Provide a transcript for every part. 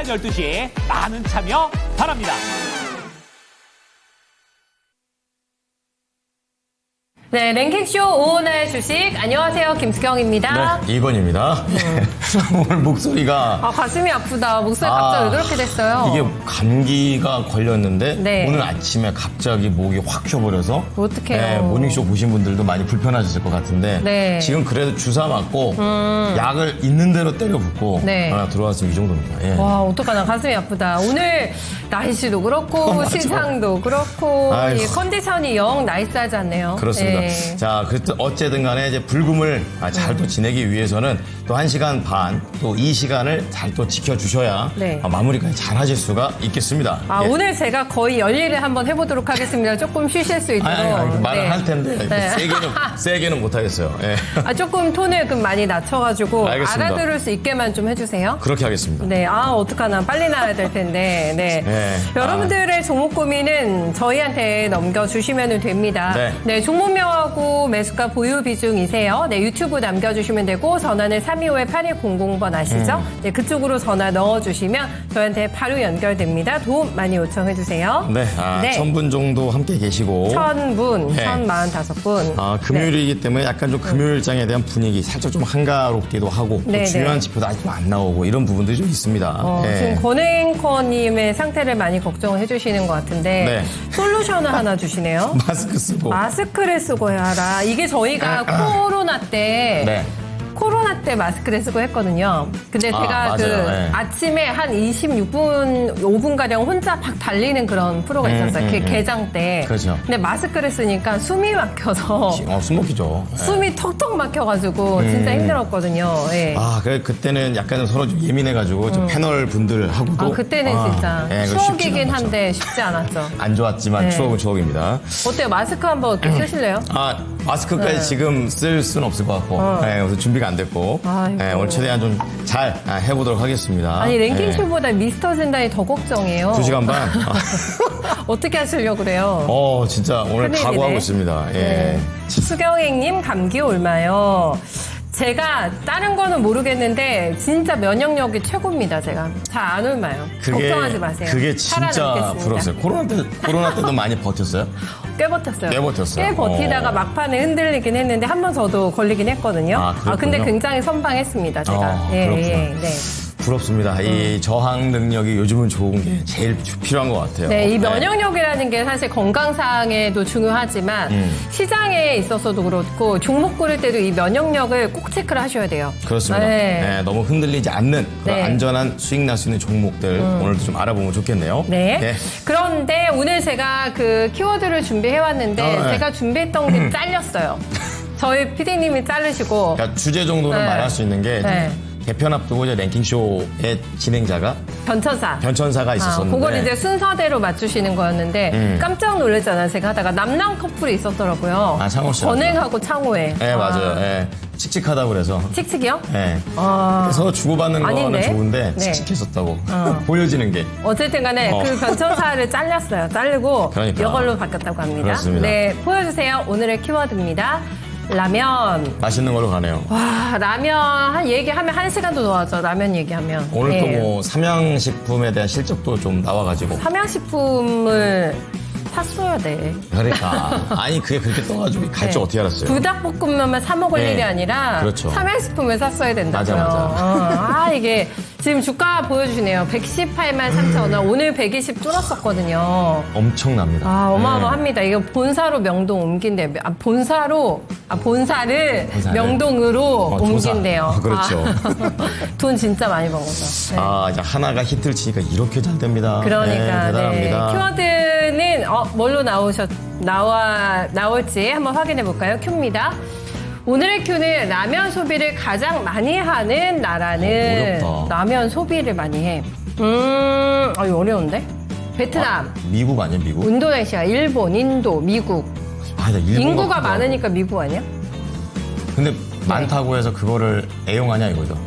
12시에 많은 참여 바랍니다. 네, 랭킹쇼 오은의 주식. 안녕하세요, 김수경입니다. 네, 2번입니다. 오늘 목소리가. 가슴이 아프다. 목소리 갑자기 왜 그렇게 됐어요? 이게 감기가 걸렸는데, 네. 오늘 아침에 갑자기 목이 확 쉬어버려서. 어떡해요. 네, 모닝쇼 보신 분들도 많이 불편하셨을 것 같은데. 네. 지금 그래도 주사 맞고, 약을 있는 대로 때려 붓고, 네. 들어왔으면 이 정도입니다. 예. 와, 어떡하나. 가슴이 아프다. 오늘 날씨도 그렇고, 맞아. 시장도 그렇고, 아이고. 이 컨디션이 영 나이스하지 않네요. 그렇습니다. 네. 자, 어쨌든 간에 이제 불금을 잘 또 지내기 위해서는 또 1시간 반, 또 2시간을 잘 또 지켜주셔야 네. 마무리까지 잘 하실 수가 있겠습니다. 예. 오늘 제가 거의 열일을 한번 해보도록 하겠습니다. 조금 쉬실 수 있도록. 아니, 말을 네. 할 텐데 네. 세게는 못하겠어요. 예. 조금 톤을 좀 많이 낮춰가지고 알겠습니다. 알아들을 수 있게만 좀 해주세요. 그렇게 하겠습니다. 네, 어떡하나. 빨리 나와야 될 텐데. 네. 네. 여러분들의 종목 고민은 저희한테 넘겨주시면 됩니다. 네. 네, 종목명하고 매수가 보유 비중이세요. 네, 유튜브 남겨주시면 되고, 전화는 325-8100번 아시죠? 네, 그쪽으로 전화 넣어주시면 저희한테 바로 연결됩니다. 도움 많이 요청해주세요. 네, 1000분 정도 함께 계시고. 1000분, 네. 1045분. 금요일이기 때문에 약간 좀 금요일장에 대한 분위기 살짝 좀 한가롭기도 하고, 또 네, 중요한 네. 지표도 아직 좀 안 나오고 이런 부분들이 좀 있습니다. 예. 지금 권행커님의 상태를 많이 걱정을 해주시는 것 같은데, 네. 솔루션을 하나 주시네요. 마스크 쓰고. 마스크를 쓰고 해라. 이게 저희가 코로나 때 마스크를 쓰고 했거든요. 근데 제가 맞아요. 네. 아침에 한 26분, 5분가량 혼자 막 달리는 그런 프로가 있었어요. 개장 때. 그렇죠. 근데 마스크를 쓰니까 숨이 막혀서 숨 막히죠. 예. 숨이 턱턱 막혀가지고 진짜 힘들었거든요. 예. 그때는 약간 서로 좀 예민해가지고 좀 패널 분들하고도. 그때는 진짜 예, 그거 쉽지가 추억이긴 않았죠. 한데 쉽지 않았죠. 안 좋았지만 네. 추억은 추억입니다. 어때요? 마스크 한번 쓰실래요? 마스크까지 네. 지금 쓸 수는 없을 것 같고, 그래서 준비가 안 됐고, 아이고. 오늘 최대한 좀 잘 해보도록 하겠습니다. 아니, 랭킹쇼보다 미스터 진단이 더 걱정이에요. 2시간 반. 어떻게 하시려고 그래요? 진짜 오늘 큰일이네. 각오하고 있습니다. 예. 네. 수경행님, 감기 옮아요. 제가 다른 거는 모르겠는데 진짜 면역력이 최고입니다. 제가 잘 안 옮아요. 걱정하지 마세요. 그게 진짜 살아남겠습니다. 부러웠어요. 코로나 때도 많이 버텼어요? 꽤 버텼어요. 꽤 버텼어요. 꽤 버티다가 막판에 흔들리긴 했는데 한 번 저도 걸리긴 했거든요. 그렇군요. 근데 굉장히 선방했습니다. 제가. 그렇구나. 네. 부럽습니다. 이 저항 능력이 요즘은 좋은 게 제일 필요한 것 같아요. 네, 이 면역력이라는 게 사실 건강상에도 중요하지만 시장에 있어서도 그렇고 종목 고를 때도 이 면역력을 꼭 체크를 하셔야 돼요. 그렇습니다. 네. 네, 너무 흔들리지 않는 그런 네. 안전한 수익 날 수 있는 종목들 오늘도 좀 알아보면 좋겠네요. 네. 그런데 오늘 제가 그 키워드를 준비해왔는데 네. 제가 준비했던 게 잘렸어요. 저희 PD님이 자르시고. 그러니까 주제 정도는 네. 말할 수 있는 게 네. 개편 앞두고 이제 랭킹쇼의 진행자가 변천사가 있었었는데 그걸 이제 순서대로 맞추시는 거였는데 깜짝 놀랐잖아요. 제가 하다가 남남 커플이 있었더라고요. 창호 씨. 권행하고 창호에. 네, 맞아요. 네. 칙칙하다고 그래서. 칙칙이요? 네. 서로 주고받는 거는 아닌데? 좋은데 네. 칙칙했었다고. 보여지는 게. 어쨌든 간에 그 변천사를 잘렸어요. 자르고 그러니까. 이걸로 바뀌었다고 합니다. 그렇습니다. 네, 보여주세요. 오늘의 키워드입니다. 라면. 맛있는 걸로 가네요. 와, 라면 얘기하면 1시간도 더 하죠. 라면 얘기하면. 오늘 네. 또 뭐 삼양식품에 대한 실적도 좀 나와가지고. 삼양식품을 샀어야 돼. 그러니까. 아니, 그게 그렇게 떠가지고 갈 줄 네. 어떻게 알았어요? 불닭볶음면만 사 먹을 네. 일이 아니라 그렇죠. 삼양식품을 샀어야 된다고요. 맞아. 이게 지금 주가 보여주시네요. 118만 3천 원. 오늘 120 뚫었었거든요. 엄청납니다. 어마어마합니다. 이거 본사로 명동 옮긴대요. 본사를 명동으로 조사. 옮긴대요. 그렇죠. 돈 진짜 많이 번 거죠. 네. 이제 하나가 히트를 치니까 이렇게 잘 됩니다. 그러니까 네, 대단합니다. 키워드는 뭘로 나올지 한번 확인해 볼까요? 큐입니다. 오늘의 큐는 라면 소비를 가장 많이 하는 나라는 어렵다. 라면 소비를 많이 해. 이거 어려운데? 베트남, 미국 아니야, 미국? 인도네시아, 일본, 인도, 미국. 나 일본 인구가 같기도 많으니까 미국 아니야? 하고. 근데 많다고 해서 그거를 애용하냐 이거죠.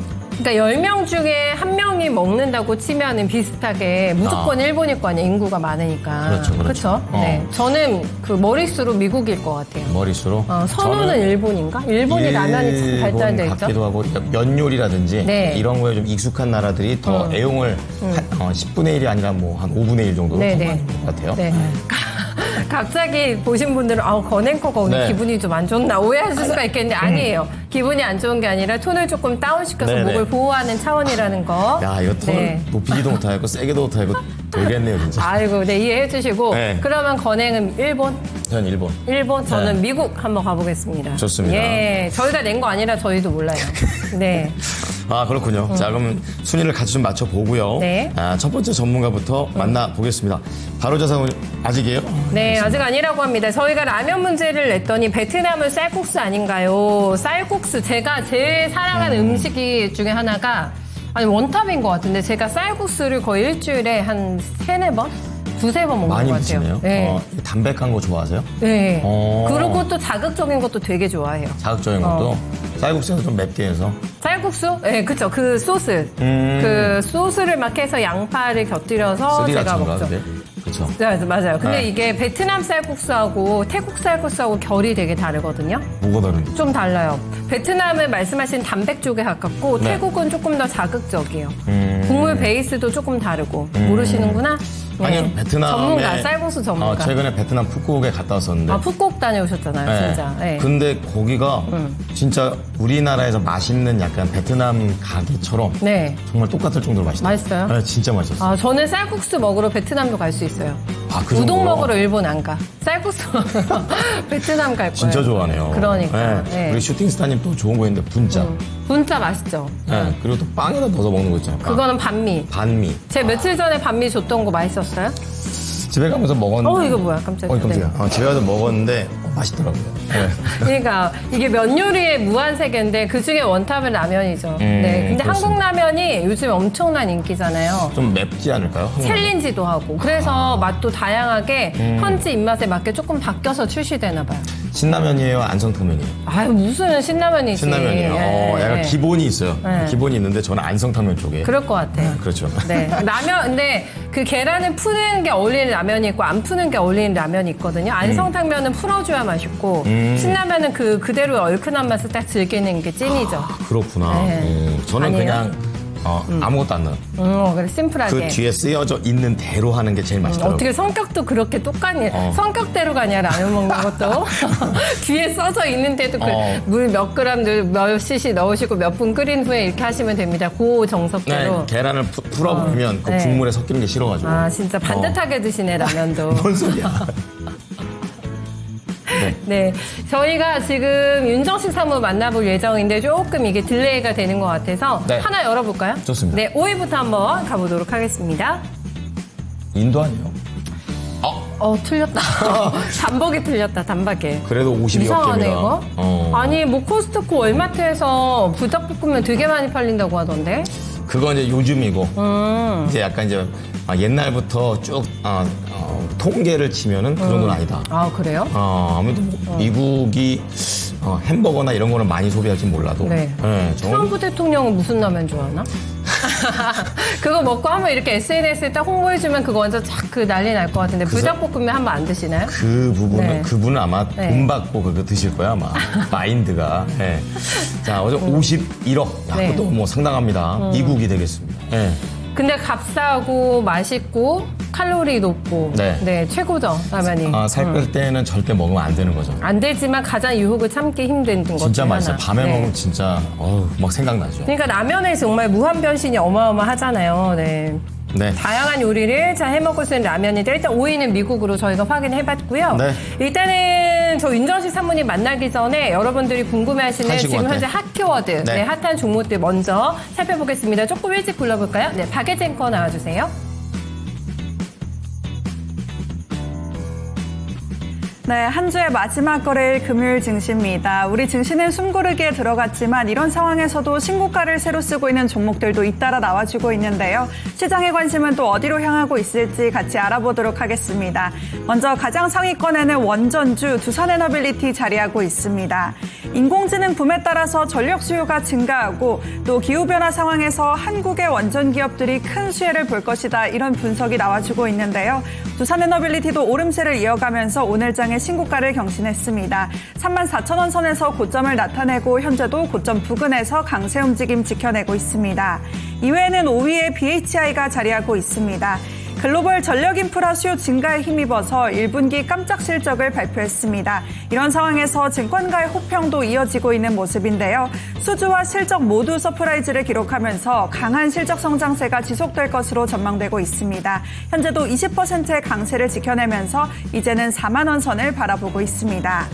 그러니까 10명 중에 1명이 먹는다고 치면은 비슷하게 무조건 일본일 거 아니에요. 인구가 많으니까. 그렇죠, 그렇죠. 그쵸? 네. 저는 그 머릿수로 미국일 것 같아요. 머릿수로. 선호는 저는 일본인가? 일본이 라면이 참 발달돼 있죠. 같기도 하고 그러니까 면 요리라든지 네. 이런 거에 좀 익숙한 나라들이 더 애용을 10분의 1이 아니라 뭐 한 5분의 1 정도로 네, 하는 네. 것 같아요. 네. 갑자기 보신 분들은 건앵커가 오늘 네. 기분이 좀 안 좋나 오해하실 수가 있겠는데 아니에요. 기분이 안 좋은 게 아니라 톤을 조금 다운시켜서 네, 네. 목을 보호하는 차원이라는 거. 야, 이거 톤을 네. 높이지도 못하고 세게도 못하고 되겠네요, 진짜. 아이고, 네, 이해해 주시고. 네. 그러면 건행은 일본? 전 일본. 일본? 저는 네. 미국 한번 가보겠습니다. 좋습니다. 예, 저희가 낸 거 아니라 저희도 몰라요. 네. 아, 그렇군요. 자, 그럼 순위를 같이 좀 맞춰보고요. 네. 첫 번째 전문가부터 만나보겠습니다. 바로 자상은 아직이에요? 네, 아직 아니라고 합니다. 저희가 라면 문제를 냈더니 베트남은 쌀국수 아닌가요? 쌀국수, 제가 제일 사랑하는 음식이 중에 하나가, 아니, 원탑인 것 같은데, 제가 쌀국수를 거의 일주일에 한 3-4번? 2-3번 먹는 많이 것 같아요. 드시네요. 네. 담백한 거 좋아하세요? 네. 어. 그리고 또 자극적인 것도 되게 좋아해요. 자극적인 것도? 쌀국수에서 좀 맵게 해서. 쌀국수? 네, 그쵸. 그 소스. 그 소스를 막 해서 양파를 곁들여서 제가 스리라차인가, 먹죠. 그게? 그쵸. 네, 맞아요. 근데 네. 이게 베트남 쌀국수하고 태국 쌀국수하고 결이 되게 다르거든요. 뭐가 다른지. 좀 달라요. 베트남은 말씀하신 담백 쪽에 가깝고 네. 태국은 조금 더 자극적이에요. 국물 베이스도 조금 다르고. 모르시는구나? 아니요, 네. 베트남에. 전문가, 쌀국수 전문가. 최근에 베트남 푸꾸옥에 갔다 왔었는데. 푸꾸옥 다녀오셨잖아요, 네. 진짜. 네. 근데 거기가 진짜 우리나라에서 맛있는 약간 베트남 가게처럼 네. 정말 똑같을 정도로 맛있어요. 맛있어요? 네, 진짜 맛있었어요. 저는 쌀국수 먹으러 베트남도 갈 수 있어요. 그 우동 정도로? 먹으러 일본 안 가. 쌀국수 먹으러 베트남 갈 거예요. 진짜 좋아하네요. 그러니까. 네. 네. 우리 슈팅스타님 또 좋은 거 있는데 분짜. 분짜 맛있죠. 네. 그리고 또 빵에다 넣어서 먹는 거 있잖아요. 빵. 그거는 반미. 반미. 제가 며칠 전에 반미 줬던 거 맛있었어요? 집에 가면서 먹었는데. 이거 뭐야, 깜짝이야. 깜짝이야. 집에 가서 먹었는데 맛있더라고요. 네. 그러니까 이게 면 요리의 무한 세계인데 그 중에 원탑은 라면이죠. 네. 근데 그렇습니다. 한국 라면이 요즘 엄청난 인기잖아요. 좀 맵지 않을까요? 한국 라면? 챌린지도 하고 그래서 맛도 다양하게 현지 입맛에 맞게 조금 바뀌어서 출시되나 봐요. 신라면이에요? 안성탕면이에요? 아유 무슨 신라면이지. 신라면이요. 예, 약간 예. 기본이 있어요. 네. 기본이 있는데 저는 안성탕면 쪽에. 그럴 것 같아요. 그렇죠. 네. 라면, 근데 그 계란을 푸는 게 어울리는 라면이 있고 안 푸는 게 어울리는 라면이 있거든요. 안성탕면은 풀어줘야 맛있고, 신라면은 그대로 얼큰한 맛을 딱 즐기는 게 찐이죠. 그렇구나. 네. 저는 아니에요? 그냥 아무것도 안 넣어요. 그래, 심플하게. 그 뒤에 쓰여져 있는 대로 하는 게 제일 맛있더라고요. 어떻게 성격도 그렇게 똑같니? 성격대로가 아니라 라면 먹는 것도. 뒤에 써져 있는데도 물 몇 그램, 몇 cc 넣으시고 몇 분 끓인 후에 이렇게 하시면 됩니다. 그 정석대로. 네, 계란을 풀어버리면 그 네. 국물에 섞이는 게 싫어가지고. 아, 진짜 반듯하게 드시네, 라면도. 뭔 소리야. 네. 저희가 지금 윤정식 사무 만나볼 예정인데 조금 이게 딜레이가 되는 것 같아서 네. 하나 열어볼까요? 좋습니다. 네, 5위부터 한번 가보도록 하겠습니다. 인도 아니에요? 틀렸다. 단박에 틀렸다, 단박에. 그래도 50이 이상하네, 없답니다. 이거. 아니, 뭐 코스트코 월마트에서 부닭볶음면 되게 많이 팔린다고 하던데. 그건 이제 요즘이고 이제 약간 이제 옛날부터 쭉 통계를 치면은 그 정도는 아니다. 아, 그래요? 아무래도 뭐 미국이 햄버거나 이런 거는 많이 소비할진 몰라도 네. 저는 트럼프 대통령은 무슨 라면 좋아하나? 그거 먹고 한번 이렇게 SNS에 딱 홍보해주면 그거 완전 쫙 그 난리 날 것 같은데 불닭볶음면 한번 안 드시나요? 그 부분은 네. 그분은 아마 네. 돈 받고 그거 드실 거야 아마 마인드가. 네. 자 어제 51억. 야, 네. 그것도 뭐 상당합니다. 미국이 되겠습니다. 네. 근데 값싸고 맛있고 칼로리 높고 네. 최고죠 라면이. 살 뺄 때는 절대 먹으면 안 되는 거죠. 안 되지만 가장 유혹을 참기 힘든 것 진짜 중에 맛있어요. 하나. 밤에 네. 먹으면 진짜 막 생각나죠. 그러니까 라면에 정말 무한 변신이 어마어마하잖아요. 네. 네. 다양한 요리를 잘 해먹을 수 있는 라면인데 일단 5위는 미국으로 저희가 확인해봤고요. 네. 일단은 저 윤정식 사모님 만나기 전에 여러분들이 궁금해하시는 한식 지금 같아. 현재 핫키워드, 네. 핫한 종목들 먼저 살펴보겠습니다. 조금 일찍 불러볼까요? 네, 박예진 앵커 나와주세요. 네, 한 주의 마지막 거래일 금요일 증시입니다. 우리 증시는 숨고르기에 들어갔지만 이런 상황에서도 신고가를 새로 쓰고 있는 종목들도 잇따라 나와주고 있는데요. 시장의 관심은 또 어디로 향하고 있을지 같이 알아보도록 하겠습니다. 먼저 가장 상위권에는 원전주 두산에너빌리티 자리하고 있습니다. 인공지능 붐에 따라서 전력 수요가 증가하고 또 기후변화 상황에서 한국의 원전 기업들이 큰 수혜를 볼 것이다, 이런 분석이 나와주고 있는데요. 두산에너빌리티도 오름세를 이어가면서 오늘 장에 신고가를 경신했습니다. 34,000원 선에서 고점을 나타내고 현재도 고점 부근에서 강세 움직임 지켜내고 있습니다. 이외에는 5위에 BHI가 자리하고 있습니다. 글로벌 전력 인프라 수요 증가에 힘입어서 1분기 깜짝 실적을 발표했습니다. 이런 상황에서 증권가의 호평도 이어지고 있는 모습인데요. 수주와 실적 모두 서프라이즈를 기록하면서 강한 실적 성장세가 지속될 것으로 전망되고 있습니다. 현재도 20%의 강세를 지켜내면서 이제는 4만 원 선을 바라보고 있습니다.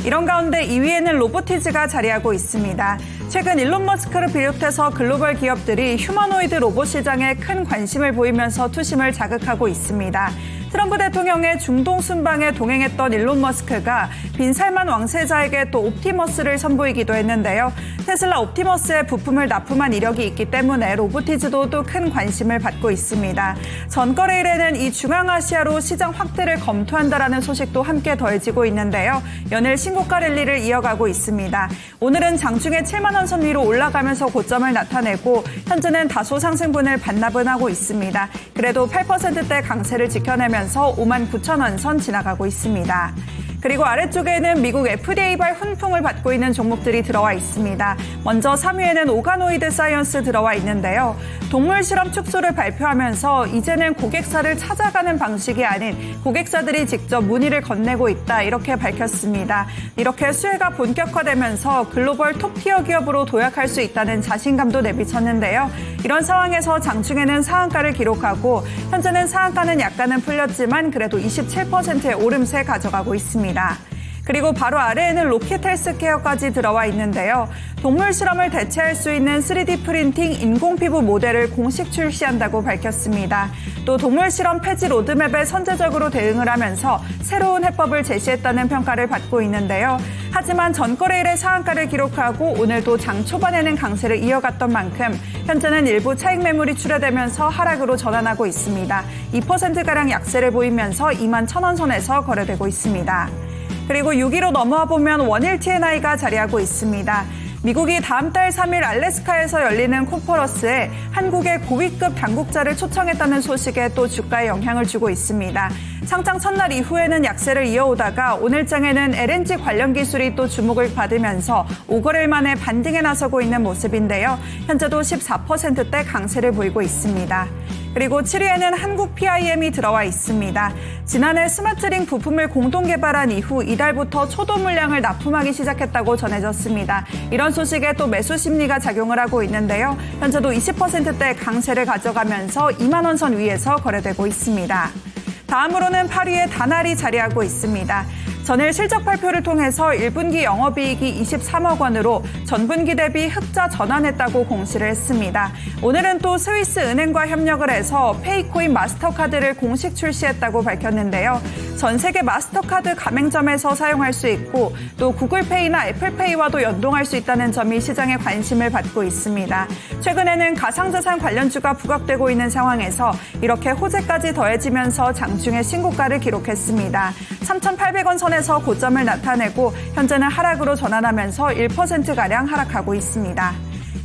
이런 가운데 2위에는 로보티즈가 자리하고 있습니다. 최근 일론 머스크를 비롯해서 글로벌 기업들이 휴머노이드 로봇 시장에 큰 관심을 보이면서 투심을 자극하고 있습니다. 트럼프 대통령의 중동 순방에 동행했던 일론 머스크가 빈살만 왕세자에게 또 옵티머스를 선보이기도 했는데요. 테슬라 옵티머스의 부품을 납품한 이력이 있기 때문에 로보티즈도 또 큰 관심을 받고 있습니다. 전거래일에는 이 중앙아시아로 시장 확대를 검토한다라는 소식도 함께 더해지고 있는데요. 연일 신고가 랠리를 이어가고 있습니다. 오늘은 장중에 7만 원 선 위로 올라가면서 고점을 나타내고 현재는 다소 상승분을 반납은 하고 있습니다. 그래도 8%대 강세를 지켜내면서 59,000원 선 지나가고 있습니다. 그리고 아래쪽에는 미국 FDA발 훈풍을 받고 있는 종목들이 들어와 있습니다. 먼저 3위에는 오가노이드 사이언스 들어와 있는데요. 동물 실험 축소를 발표하면서 이제는 고객사를 찾아가는 방식이 아닌 고객사들이 직접 문의를 건네고 있다, 이렇게 밝혔습니다. 이렇게 수혜가 본격화되면서 글로벌 톱티어 기업으로 도약할 수 있다는 자신감도 내비쳤는데요. 이런 상황에서 장중에는 상한가를 기록하고 현재는 상한가는 약간은 풀렸지만 그래도 27%의 오름세 가져가고 있습니다. 그리고 바로 아래에는 로켓 헬스케어까지 들어와 있는데요. 동물 실험을 대체할 수 있는 3D 프린팅 인공피부 모델을 공식 출시한다고 밝혔습니다. 또 동물 실험 폐지 로드맵에 선제적으로 대응을 하면서 새로운 해법을 제시했다는 평가를 받고 있는데요. 하지만 전거래일에 상한가를 기록하고 오늘도 장 초반에는 강세를 이어갔던 만큼 현재는 일부 차익 매물이 출회되면서 하락으로 전환하고 있습니다. 2%가량 약세를 보이면서 21,000원 선에서 거래되고 있습니다. 그리고 6위로 넘어와 보면 원일 T&I가 자리하고 있습니다. 미국이 다음 달 3일 알래스카에서 열리는 콘퍼런스에 한국의 고위급 당국자를 초청했다는 소식에 또 주가에 영향을 주고 있습니다. 상장 첫날 이후에는 약세를 이어오다가 오늘장에는 LNG 관련 기술이 또 주목을 받으면서 5거래일 만에 반등에 나서고 있는 모습인데요. 현재도 14%대 강세를 보이고 있습니다. 그리고 7위에는 한국 PIM이 들어와 있습니다. 지난해 스마트링 부품을 공동 개발한 이후 이달부터 초도 물량을 납품하기 시작했다고 전해졌습니다. 이런 소식에 또 매수 심리가 작용을 하고 있는데요. 현재도 20%대 강세를 가져가면서 2만 원 선 위에서 거래되고 있습니다. 다음으로는 8위에 다날이 자리하고 있습니다. 전일 실적 발표를 통해서 1분기 영업이익이 23억 원으로 전분기 대비 흑자 전환했다고 공시를 했습니다. 오늘은 또 스위스 은행과 협력을 해서 페이코인 마스터카드를 공식 출시했다고 밝혔는데요. 전 세계 마스터카드 가맹점에서 사용할 수 있고 또 구글페이나 애플페이와도 연동할 수 있다는 점이 시장의 관심을 받고 있습니다. 최근에는 가상자산 관련주가 부각되고 있는 상황에서 이렇게 호재까지 더해지면서 장중에 신고가를 기록했습니다. 3,800원 선에서 고점을 나타내고 현재는 하락으로 전환하면서 1%가량 하락하고 있습니다.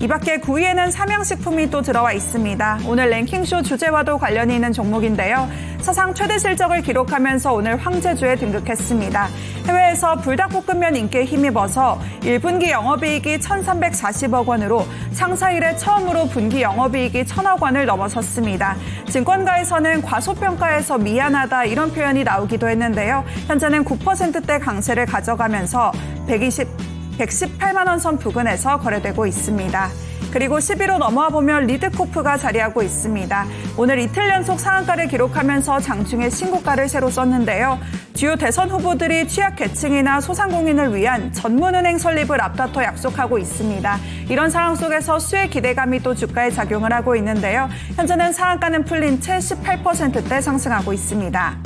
이 밖에 9위에는 삼양식품이 또 들어와 있습니다. 오늘 랭킹쇼 주제와도 관련이 있는 종목인데요. 사상 최대 실적을 기록하면서 오늘 황제주에 등극했습니다. 해외에서 불닭볶음면 인기에 힘입어서 1분기 영업이익이 1,340억 원으로 창사 이래 처음으로 분기 영업이익이 1,000억 원을 넘어섰습니다. 증권가에서는 과소평가해서 미안하다, 이런 표현이 나오기도 했는데요. 현재는 9%대 강세를 가져가면서 118만 원 선 부근에서 거래되고 있습니다. 그리고 10위로 넘어와 보면 리드코프가 자리하고 있습니다. 오늘 이틀 연속 상한가를 기록하면서 장중에 신고가를 새로 썼는데요. 주요 대선 후보들이 취약계층이나 소상공인을 위한 전문은행 설립을 앞다퉈 약속하고 있습니다. 이런 상황 속에서 수혜 기대감이 또 주가에 작용을 하고 있는데요. 현재는 상한가는 풀린 채 18%대 상승하고 있습니다.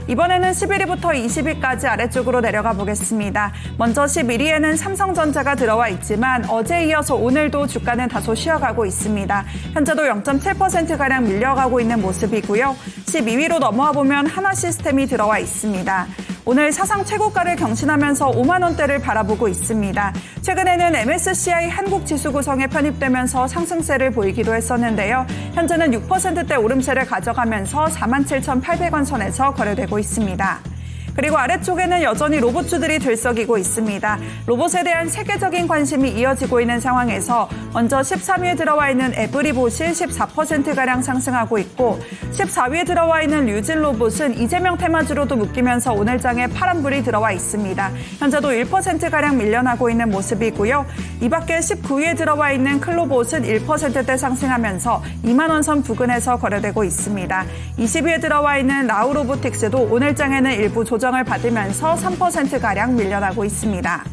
이번에는 11위부터 20위까지 아래쪽으로 내려가 보겠습니다. 먼저 11위에는 삼성전자가 들어와 있지만 어제에 이어서 오늘도 주가는 다소 쉬어가고 있습니다. 현재도 0.7%가량 밀려가고 있는 모습이고요. 12위로 넘어와 보면 하나시스템이 들어와 있습니다. 오늘 사상 최고가를 경신하면서 5만 원대를 바라보고 있습니다. 최근에는 MSCI 한국지수 구성에 편입되면서 상승세를 보이기도 했었는데요. 현재는 6%대 오름세를 가져가면서 47,800원 선에서 거래되고 있습니다. 그리고 아래쪽에는 여전히 로봇주들이 들썩이고 있습니다. 로봇에 대한 세계적인 관심이 이어지고 있는 상황에서 먼저 13위에 들어와 있는 에브리봇이 14%가량 상승하고 있고 14위에 들어와 있는 류진로봇은 이재명 테마주로도 묶이면서 오늘 장에 파란불이 들어와 있습니다. 현재도 1%가량 밀려나고 있는 모습이고요. 이 밖에 19위에 들어와 있는 클로봇은 1%대 상승하면서 2만 원 선 부근에서 거래되고 있습니다. 20위에 들어와 있는 라우로보틱스도 오늘 장에는 일부 조정을 받으면서 3%가량 밀려나고 있습니다.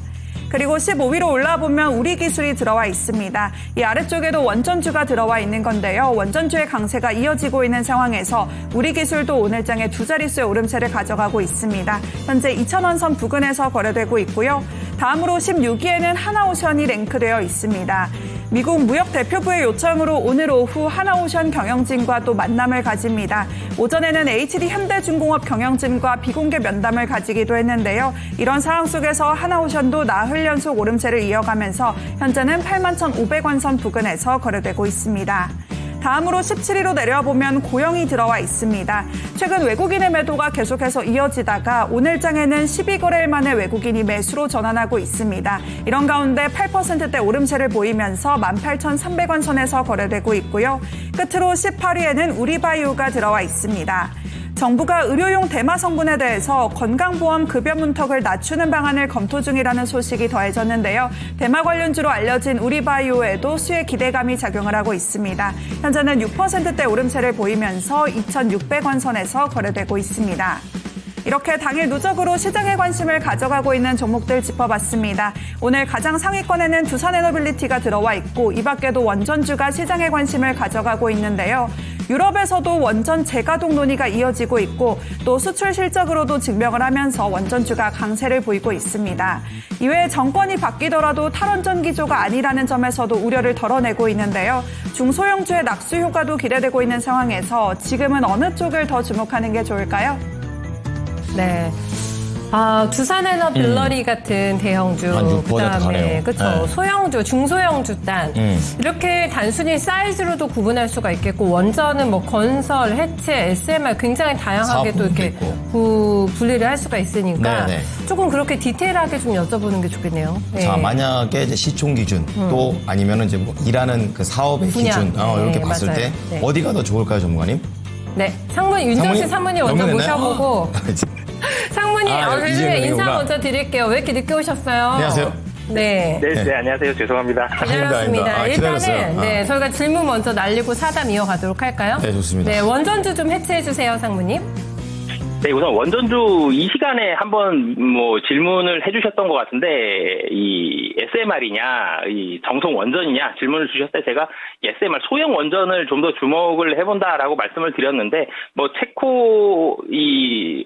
그리고 15위로 올라와 보면 우리기술이 들어와 있습니다. 이 아래쪽에도 원전주가 들어와 있는 건데요. 원전주의 강세가 이어지고 있는 상황에서 우리기술도 오늘장에 두 자릿수의 오름세를 가져가고 있습니다. 현재 2,000원 선 부근에서 거래되고 있고요. 다음으로 16위에는 하나오션이 랭크되어 있습니다. 미국 무역대표부의 요청으로 오늘 오후 하나오션 경영진과 또 만남을 가집니다. 오전에는 HD 현대중공업 경영진과 비공개 면담을 가지기도 했는데요. 이런 상황 속에서 하나오션도 나흘 연속 오름세를 이어가면서 현재는 81,500원 선 부근에서 거래되고 있습니다. 다음으로 17위로 내려와 보면 고영이 들어와 있습니다. 최근 외국인의 매도가 계속해서 이어지다가 오늘 장에는 12거래일 만에 외국인이 매수로 전환하고 있습니다. 이런 가운데 8%대 오름세를 보이면서 18,300원 선에서 거래되고 있고요. 끝으로 18위에는 우리바이오가 들어와 있습니다. 정부가 의료용 대마 성분에 대해서 건강보험 급여 문턱을 낮추는 방안을 검토 중이라는 소식이 더해졌는데요. 대마 관련주로 알려진 우리바이오에도 수혜 기대감이 작용을 하고 있습니다. 현재는 6%대 오름세를 보이면서 2,600원 선에서 거래되고 있습니다. 이렇게 당일 누적으로 시장의 관심을 가져가고 있는 종목들 짚어봤습니다. 오늘 가장 상위권에는 두산에너빌리티가 들어와 있고 이 밖에도 원전주가 시장의 관심을 가져가고 있는데요. 유럽에서도 원전 재가동 논의가 이어지고 있고 또 수출 실적으로도 증명을 하면서 원전주가 강세를 보이고 있습니다. 이외에 정권이 바뀌더라도 탈원전 기조가 아니라는 점에서도 우려를 덜어내고 있는데요. 중소형주의 낙수 효과도 기대되고 있는 상황에서 지금은 어느 쪽을 더 주목하는 게 좋을까요? 네. 두산에너빌러리 같은 대형주, 한 6% 그다음에 가네요. 그렇죠. 네. 소형주, 중소형주 단 이렇게 단순히 사이즈로도 구분할 수가 있겠고 원전은 뭐 건설, 해체, SMR 굉장히 다양하게 또 이렇게 분리를 할 수가 있으니까 네네. 조금 그렇게 디테일하게 좀 여쭤보는 게 좋겠네요. 네. 자, 만약에 이제 시총 기준 또 아니면은 이제 뭐 일하는 그 사업의 분야. 기준 이렇게 네, 봤을 맞아요. 때 네. 어디가 더 좋을까요, 전문가님? 네, 윤정식 사모님 먼저 연결됐나요? 모셔보고 상무님, 이재명 인사 의원이구나. 먼저 드릴게요. 왜 이렇게 늦게 오셨어요? 안녕하세요. 네. 네, 안녕하세요. 죄송합니다. 기다렸습니다. 기다렸어요. 일단은 네, 저희가 질문 먼저 날리고 사담 이어가도록 할까요? 네, 좋습니다. 네, 원전주 좀 해체해 주세요, 상무님. 네, 우선 원전주 이 시간에 한번 뭐 질문을 해주셨던 것 같은데 이 SMR이냐, 이 정성 원전이냐 질문을 주셨을 때 제가 SMR 소형 원전을 좀 더 주목을 해본다라고 말씀을 드렸는데 뭐 이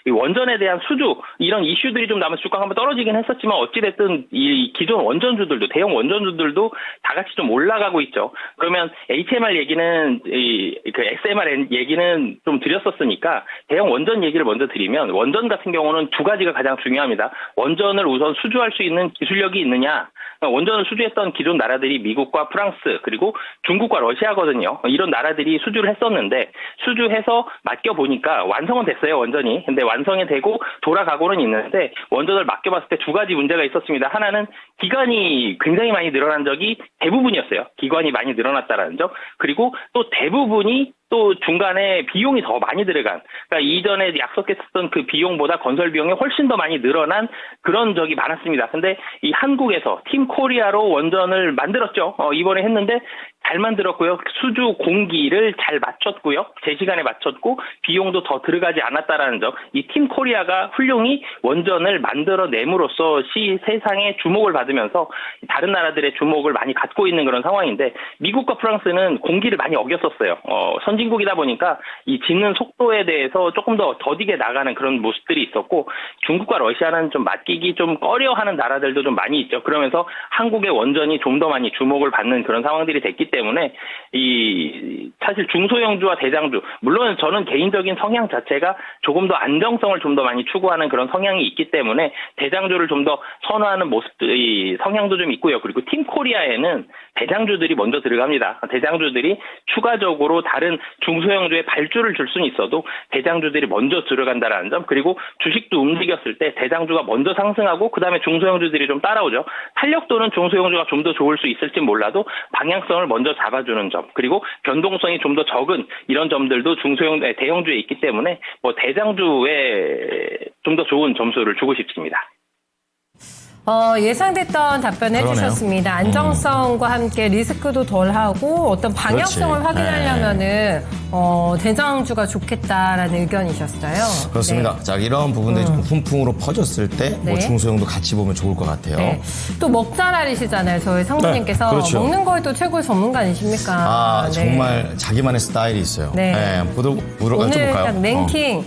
원전에 대한 수주 이런 이슈들이 좀 남아서 주가가 한번 떨어지긴 했었지만 어찌됐든 이 기존 원전주들도 대형 원전주들도 다 같이 좀 올라가고 있죠. 그러면 HMR 얘기는 그 XMR 얘기는 좀 드렸었으니까 대형 원전 얘기를 먼저 드리면 원전 같은 경우는 두 가지가 가장 중요합니다. 원전을 우선 수주할 수 있는 기술력이 있느냐. 원전을 수주했던 기존 나라들이 미국과 프랑스 그리고 중국과 러시아거든요. 이런 나라들이 수주를 했었는데 수주해서 맡겨보니까 완성은 됐어요. 원전이. 근데 완성이 되고 돌아가고는 있는데 원전을 맡겨봤을 때 두 가지 문제가 있었습니다. 하나는 기간이 굉장히 많이 늘어난 적이 대부분이었어요. 기간이 많이 늘어났다라는 점. 그리고 또 대부분이 또 중간에 비용이 더 많이 들어간, 그러니까 이전에 약속했었던 그 비용보다 건설 비용이 훨씬 더 많이 늘어난 그런 적이 많았습니다. 근데 이 한국에서 팀 코리아로 원전을 만들었죠. 이번에 했는데 잘 만들었고요. 수주 공기를 잘 맞췄고요. 제 시간에 맞췄고 비용도 더 들어가지 않았다라는 점. 이 팀 코리아가 훌륭히 원전을 만들어냄으로써 세상의 주목을 받으면서 다른 나라들의 주목을 많이 갖고 있는 그런 상황인데 미국과 프랑스는 공기를 많이 어겼었어요. 선진국이다 보니까 이 짓는 속도에 대해서 조금 더 더디게 나가는 그런 모습들이 있었고 중국과 러시아는 좀 맡기기 좀 꺼려하는 나라들도 좀 많이 있죠. 그러면서 한국의 원전이 좀 더 많이 주목을 받는 그런 상황들이 됐기 때문에 사실 중소형주와 대장주 물론 저는 개인적인 성향 자체가 조금 더 안정성을 좀 더 많이 추구하는 그런 성향이 있기 때문에 대장주를 좀 더 선호하는 모습들이 성향도 좀 있고요. 그리고 팀 코리아에는 대장주들이 먼저 들어갑니다. 대장주들이 추가적으로 다른 중소형주에 발주를 줄 수는 있어도 대장주들이 먼저 들어간다라는 점 그리고 주식도 움직였을 때 대장주가 먼저 상승하고 그다음에 중소형주들이 좀 따라오죠. 탄력도는 중소형주가 좀 더 좋을 수 있을지 몰라도 방향성을 먼저 잡아주는 점 그리고 변동성이 좀 더 적은 이런 점들도 대형주에 있기 때문에 대장주에 좀 더 좋은 점수를 주고 싶습니다. 예상됐던 답변 해주셨습니다. 안정성과 함께 리스크도 덜하고 어떤 방향성을 그렇지. 확인하려면은 대장주가 좋겠다라는 의견이셨어요. 그렇습니다. 네. 자, 이런 부분들이 좀 훈풍으로 퍼졌을 때 뭐 네. 중소형도 같이 보면 좋을 것 같아요. 네. 또 먹잘알이시잖아요. 저희 상무님께서. 네, 그렇죠. 먹는 거에 또 최고의 전문가 아니십니까? 네. 정말 자기만의 스타일이 있어요. 네. 오늘 여쭤볼까요? 딱 랭킹.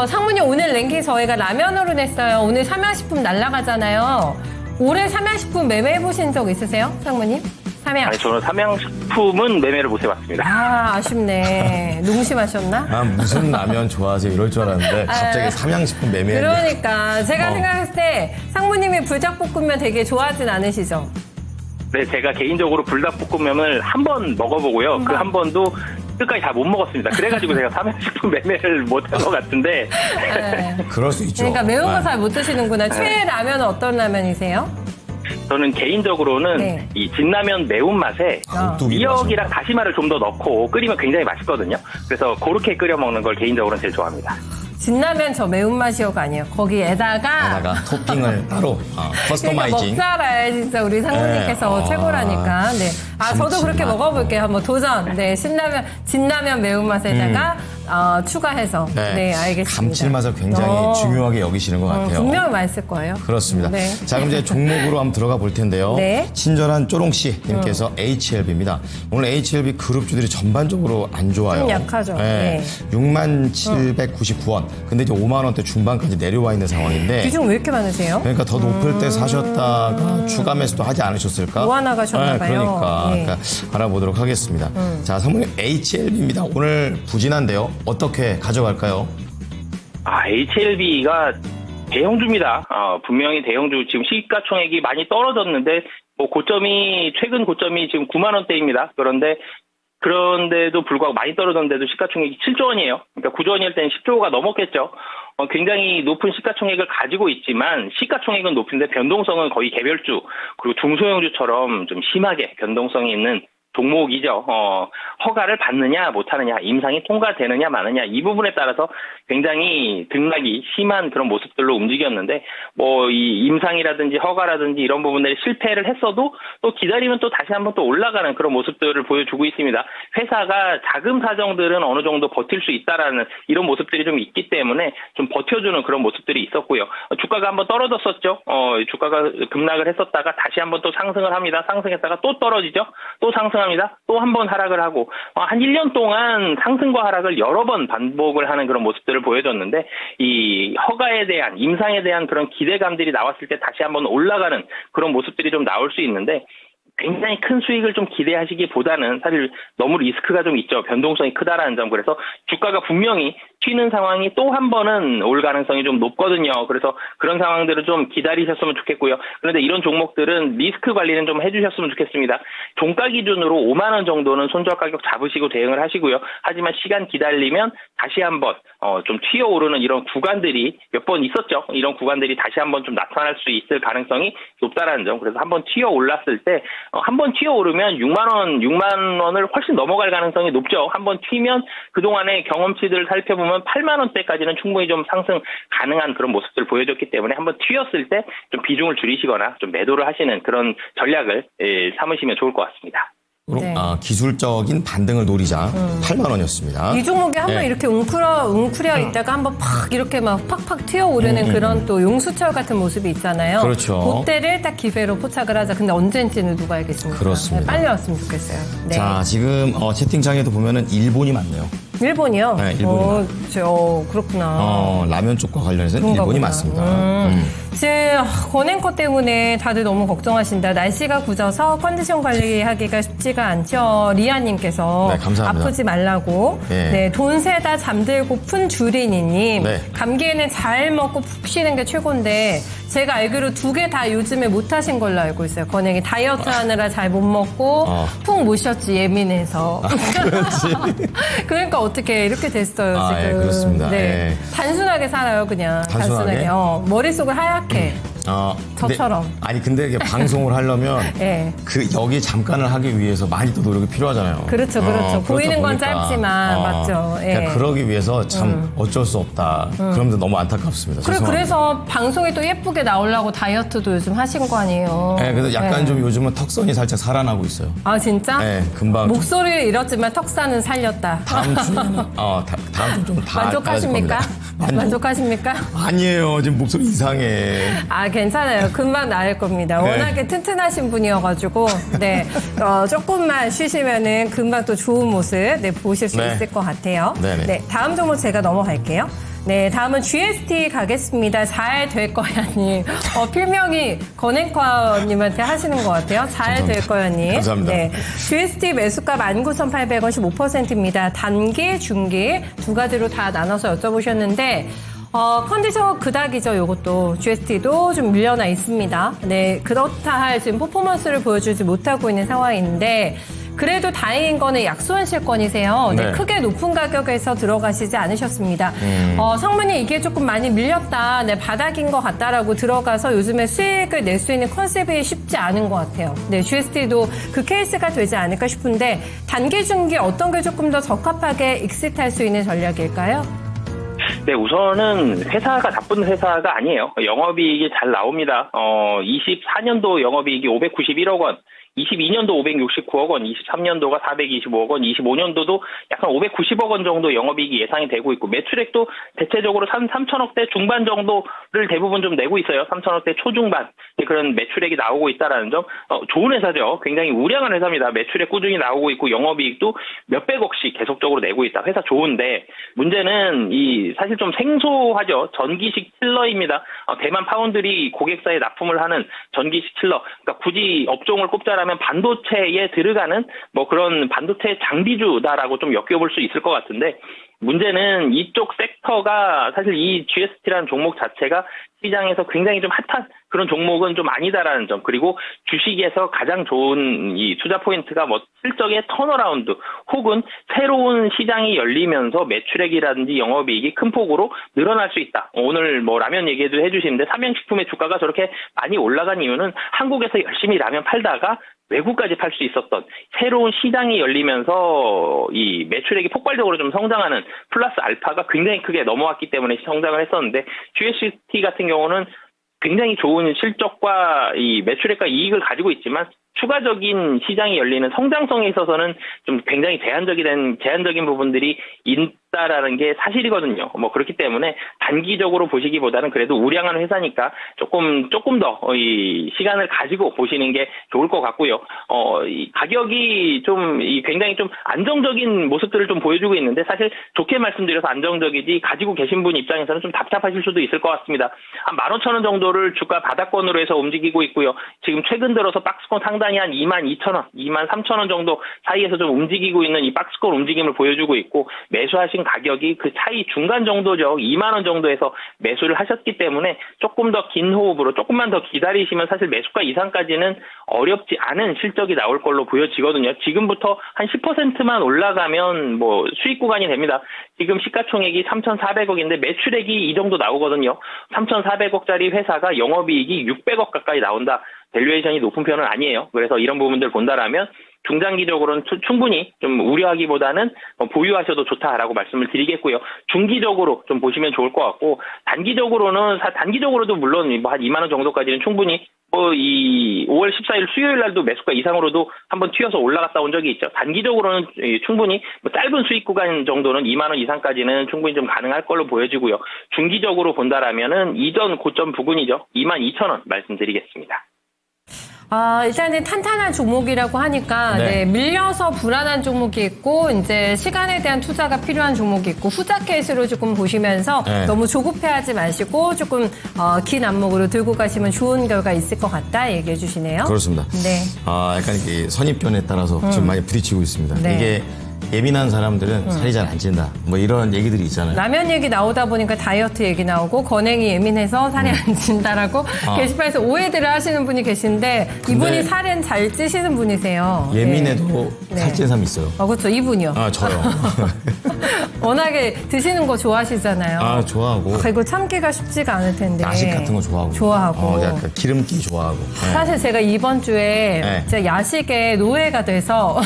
상무님 오늘 랭킹 저희가 라면으로 냈어요. 오늘 삼양식품 날라가잖아요. 올해 삼양식품 매매해보신 적 있으세요? 상무님? 삼양. 아니 저는 삼양식품은 매매를 못 해봤습니다. 아쉽네. 농심하셨나? 무슨 라면 좋아하세요? 이럴 줄 알았는데 갑자기 삼양식품 매매했네. 그러니까 제가 생각했을 때 상무님이 불닭볶음면 되게 좋아하진 않으시죠? 네, 제가 개인적으로 불닭볶음면을 한 번 먹어보고요. 그 한 번도 끝까지 다 못 먹었습니다. 그래가지고 제가 삼양식품 매매를 못한 것 같은데. 네. 그럴 수 있죠. 그러니까 매운 거 네. 잘 못 드시는구나. 최애 라면은 어떤 라면이세요? 저는 개인적으로는 네. 이 진라면 매운맛에 오뚜기 미역이랑 다시마를 좀 더 넣고 끓이면 굉장히 맛있거든요. 그래서 그렇게 끓여 먹는 걸 개인적으로는 제일 좋아합니다. 진라면 저 매운맛이요가 아니에요. 거기에다가 토핑을 따로 커스터마이징. 그러니까 먹자라야 진짜 우리 상무님께서 네. 최고라니까. 네. 저도 그렇게 감칠맛. 먹어볼게요. 한번 도전. 네. 진라면 매운맛에다가 추가해서. 네. 알겠습니다. 감칠맛을 굉장히 중요하게 여기시는 것 같아요. 분명히 맛있을 거예요. 그렇습니다. 네. 자, 그럼 이제 종목으로 한번 들어가 볼 텐데요. 네. 친절한 쪼롱씨님께서 HLB입니다. 오늘 HLB 그룹주들이 전반적으로 안 좋아요. 좀 약하죠. 네. 67,999원. 근데 이제 5만 원대 중반까지 내려와 있는 상황인데. 비중 왜 이렇게 많으세요? 그러니까 더 높을 때 사셨다가 추가 매수도 하지 않으셨을까? 모아나가셨나 봐요. 그러니까. 네. 그러니까 알아보도록 하겠습니다. 자, 상무님 HLB입니다. 오늘 부진한데요. 어떻게 가져갈까요? HLB가 대형주입니다. 분명히 대형주 지금 시가총액이 많이 떨어졌는데 최근 고점이 지금 9만 원대입니다. 그런데도 불구하고 많이 떨어졌는데도 시가총액이 7조 원이에요. 그러니까 9조 원일 때는 10조가 넘었겠죠. 굉장히 높은 시가총액을 가지고 있지만 시가총액은 높은데 변동성은 거의 개별주 그리고 중소형주처럼 좀 심하게 변동성이 있는 종목이죠. 허가를 받느냐 못하느냐 임상이 통과되느냐 마느냐 이 부분에 따라서 굉장히 등락이 심한 그런 모습들로 움직였는데 이 임상이라든지 허가라든지 이런 부분들이 실패를 했어도 또 기다리면 또 다시 한번 또 올라가는 그런 모습들을 보여주고 있습니다. 회사가 자금 사정들은 어느 정도 버틸 수 있다라는 이런 모습들이 좀 있기 때문에 좀 버텨주는 그런 모습들이 있었고요. 주가가 한번 떨어졌었죠. 주가가 급락을 했었다가 다시 한번 또 상승을 합니다. 상승했다가 또 떨어지죠. 또 상승합니다. 또 한 번 하락을 하고 한 1년 동안 상승과 하락을 여러 번 반복을 하는 그런 모습들을 보여줬는데 이 허가에 대한 임상에 대한 그런 기대감들이 나왔을 때 다시 한번 올라가는 그런 모습들이 좀 나올 수 있는데 굉장히 큰 수익을 좀 기대하시기보다는 사실 너무 리스크가 좀 있죠. 변동성이 크다라는 점. 그래서 주가가 분명히 튀는 상황이 또 한 번은 올 가능성이 좀 높거든요. 그래서 그런 상황들을 좀 기다리셨으면 좋겠고요. 그런데 이런 종목들은 리스크 관리는 좀 해주셨으면 좋겠습니다. 종가 기준으로 5만 원 정도는 손절 가격 잡으시고 대응을 하시고요. 하지만 시간 기다리면 다시 한번 좀 튀어오르는 이런 구간들이 몇 번 있었죠. 이런 구간들이 다시 한번 좀 나타날 수 있을 가능성이 높다라는 점. 그래서 한번 튀어 올랐을 때 한번 튀어 오르면 6만 원을 훨씬 넘어갈 가능성이 높죠. 한번 튀면 그동안의 경험치들을 살펴보면 8만 원대까지는 충분히 좀 상승 가능한 그런 모습들을 보여줬기 때문에 한번 튀었을 때 좀 비중을 줄이시거나 좀 매도를 하시는 그런 전략을 삼으시면 좋을 것 같습니다. 네. 기술적인 반등을 노리자 8만 원이었습니다. 이 종목이 한번 네. 이렇게 웅크려 있다가 한번 팍 이렇게 막 팍팍 튀어오르는 그런 또 용수철 같은 모습이 있잖아요. 그렇죠. 그때를 딱 기회로 포착을 하자. 근데 언제인지는 누가 알겠습니까? 그렇습니다. 네, 빨리 왔으면 좋겠어요. 네. 자, 지금 채팅창에도 보면은 일본이 많네요. 일본이요? 네, 일본이 그렇구나. 라면 쪽과 관련해서는 그런가 일본이 보다. 맞습니다. 지금 권행커 때문에 다들 너무 걱정하신다. 날씨가 굳어서 컨디션 관리하기가 쉽지가 않죠. 리아님께서 네, 감사합니다. 아프지 말라고. 네. 네, 돈 세다 잠들고픈 주린이님. 네. 감기에는 잘 먹고 푹 쉬는 게 최고인데 제가 알기로 2개 다 요즘에 못 하신 걸로 알고 있어요. 권행이 다이어트 하느라 잘 못 먹고 푹 못 쉬었지 예민해서. 그렇지. 그러니까 어떻게 이렇게 됐어요 지금. 예, 그렇습니다. 네. 예. 단순하게 살아요 그냥. 단순하게? 머릿속을 하얗게. 저처럼. 근데 이게 방송을 하려면 예. 여기 잠깐을 하기 위해서 많이 또 노력이 필요하잖아요. 그렇죠. 그렇다 보이는 건 보니까, 짧지만 맞죠. 예. 그러니까 그러기 위해서 참 어쩔 수 없다. 그러면서 너무 안타깝습니다. 죄송합니다. 그래서 방송이 또 예쁘게 나오려고 다이어트도 요즘 하신 거 아니에요. 네, 그래서 약간 예. 좀 요즘은 턱선이 살짝 살아나고 있어요. 아 진짜? 네, 금방. 목소리를 잃었지만 턱살은 살렸다. 다음 주에는 다음 주 좀 다 만족하십니까? 만족하십니까? 아니에요. 지금 목소리 이상해. 아, 괜찮아요. 금방 나을 겁니다. 네. 워낙에 튼튼하신 분이어가지고, 네. 조금만 쉬시면은 금방 또 좋은 모습, 네, 보실 수 네. 있을 것 같아요. 네네. 네. 다음 종목 제가 넘어갈게요. 네, 다음은 GST 가겠습니다. 잘 될 거야님. 필명이 건행과님한테 하시는 것 같아요. 잘 될 거야님. 감사합니다. 네, GST 매수가 19,800원 15%입니다. 단기, 중기 두 가지로 다 나눠서 여쭤보셨는데 컨디션 그닥이죠, 요것도. GST도 좀 밀려나 있습니다. 네, 그렇다 할 지금 퍼포먼스를 보여주지 못하고 있는 상황인데, 그래도 다행인 거는 약수원실권이세요. 네, 네. 크게 높은 가격에서 들어가시지 않으셨습니다. 상무님 이게 조금 많이 밀렸다. 네, 바닥인 것 같다라고 들어가서 요즘에 수익을 낼 수 있는 컨셉이 쉽지 않은 것 같아요. 네, GST도 그 케이스가 되지 않을까 싶은데 단기, 중기 어떤 게 조금 더 적합하게 익스트할 수 있는 전략일까요? 네, 우선은 회사가 나쁜 회사가 아니에요. 영업이익이 잘 나옵니다. 24년도 영업이익이 591억 원. 22년도 569억 원, 23년도가 425억 원, 25년도도 약간 590억 원 정도 영업이익이 예상이 되고 있고 매출액도 대체적으로 3천억대 중반 정도를 대부분 좀 내고 있어요. 3천억대 초중반 그런 매출액이 나오고 있다라는 점 좋은 회사죠. 굉장히 우량한 회사입니다. 매출액 꾸준히 나오고 있고 영업이익도 몇백억씩 계속적으로 내고 있다. 회사 좋은데 문제는 사실 좀 생소하죠. 전기식 칠러입니다. 대만 파운드리 고객사에 납품을 하는 전기식 칠러. 그러니까 굳이 업종을 꼽자라면 반도체에 들어가는 뭐 그런 반도체 장비주다라고 좀 엮여볼 수 있을 것 같은데 문제는 이쪽 섹터가 사실 이 GST라는 종목 자체가 시장에서 굉장히 좀 핫한 그런 종목은 좀 아니다라는 점 그리고 주식에서 가장 좋은 이 투자 포인트가 뭐 실적의 턴어라운드 혹은 새로운 시장이 열리면서 매출액이라든지 영업이익이 큰 폭으로 늘어날 수 있다. 오늘 뭐 라면 얘기도 해주시는데 삼양식품의 주가가 저렇게 많이 올라간 이유는 한국에서 열심히 라면 팔다가 외국까지 팔 수 있었던 새로운 시장이 열리면서 이 매출액이 폭발적으로 좀 성장하는 플러스 알파가 굉장히 크게 넘어왔기 때문에 성장을 했었는데 GST 같은 경우는 굉장히 좋은 실적과 이 매출액과 이익을 가지고 있지만 추가적인 시장이 열리는 성장성에 있어서는 좀 굉장히 제한적인 부분들이 있다라는 게 사실이거든요. 뭐 그렇기 때문에 단기적으로 보시기보다는 그래도 우량한 회사니까 조금 더 이 시간을 가지고 보시는 게 좋을 것 같고요. 이 가격이 좀 굉장히 좀 안정적인 모습들을 좀 보여주고 있는데 사실 좋게 말씀드려서 안정적이지 가지고 계신 분 입장에서는 좀 답답하실 수도 있을 것 같습니다. 한 15,000원 정도를 주가 바닥권으로 해서 움직이고 있고요. 지금 최근 들어서 박스권 상단이 한 22,000원, 23,000원 정도 사이에서 좀 움직이고 있는 이 박스권 움직임을 보여주고 있고 매수하신 가격이 그 차이 중간 정도죠. 2만 원 정도에서 매수를 하셨기 때문에 조금 더 긴 호흡으로 조금만 더 기다리시면 사실 매수가 이상까지는 어렵지 않은 실적이 나올 걸로 보여지거든요. 지금부터 한 10%만 올라가면 뭐 수익 구간이 됩니다. 지금 시가총액이 3,400억인데 매출액이 이 정도 나오거든요. 3,400억짜리 회사가 영업이익이 600억 가까이 나온다. 밸류에이션이 높은 편은 아니에요. 그래서 이런 부분들 본다라면 중장기적으로는 충분히 좀 우려하기보다는 보유하셔도 좋다라고 말씀을 드리겠고요. 중기적으로 좀 보시면 좋을 것 같고 단기적으로도 물론 뭐 한 2만 원 정도까지는 충분히 이 5월 14일 수요일 날도 매수가 이상으로도 한번 튀어서 올라갔다 온 적이 있죠. 단기적으로는 충분히 뭐 짧은 수익 구간 정도는 2만 원 이상까지는 충분히 좀 가능할 걸로 보여지고요. 중기적으로 본다라면은 이전 고점 부근이죠. 22,000원 말씀드리겠습니다. 일단은 탄탄한 종목이라고 하니까 네. 밀려서 불안한 종목이 있고 이제 시간에 대한 투자가 필요한 종목이 있고 후자 케이스로 조금 보시면서 네. 너무 조급해하지 마시고 조금 긴 안목으로 들고 가시면 좋은 결과 있을 것 같다 얘기해 주시네요. 그렇습니다. 네. 약간 이 선입견에 따라서 지금 많이 부딪히고 있습니다. 네. 이게 예민한 사람들은 살이 잘 안 찐다. 뭐 이런 얘기들이 있잖아요. 라면 얘기 나오다 보니까 다이어트 얘기 나오고 건행이 예민해서 살이 안 찐다라고 게시판에서 오해들을 하시는 분이 계신데 이분이 살은 잘 찌시는 분이세요. 예민해도 네. 살찐 사람이 있어요. 그렇죠. 이분이요. 저요. 워낙에 드시는 거 좋아하시잖아요. 좋아하고. 그리고 참기가 쉽지가 않을 텐데. 야식 같은 거 좋아하고. 좋아하고. 약간 기름기 좋아하고. 네. 사실 제가 이번 주에 네. 진짜 야식에 노예가 돼서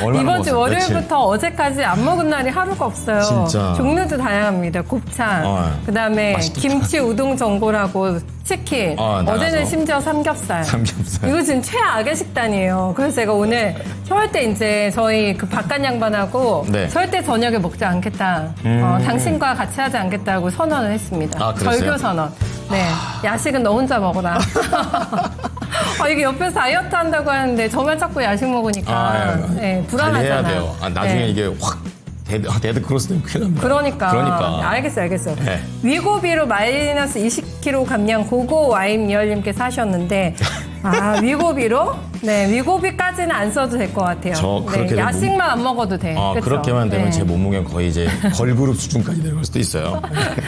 얼마나 이번 주 먹었어요? 월요일부터 어제까지 안 먹은 날이 하루가 없어요. 진짜. 종류도 다양합니다. 곱창, 그다음에 맛있겠다. 김치 우동 전골하고 치킨, 나가서. 어제는 심지어 삼겹살. 삼겹살. 이거 지금 최악의 식단이에요. 그래서 제가 오늘 절대 이제 저희 그 바깥 양반하고 네. 절대 저녁에 먹지 않겠다. 당신과 같이 하지 않겠다고 선언을 했습니다. 그랬어요? 절교 선언. 네. 야식은 너 혼자 먹어라. 이게 옆에서 다이어트 한다고 하는데 저만 자꾸 야식 먹으니까 네, 불안하잖아요. 관리해야 돼요. 나중에 네. 이게 확 데드 크로스 되면 큰일 납니다. 그러니까. 알겠어요. 네. 위고비로 마이너스 20kg 감량 고고 와인리얼님께서 하셨는데, 위고비로? 네, 위고비까지는 안 써도 될 것 같아요. 그렇게 되면 야식만 안 먹어도 돼. 그쵸? 그렇게만 되면 네. 제 몸무게는 거의 이제 걸그룹 수준까지 내려갈 수도 있어요.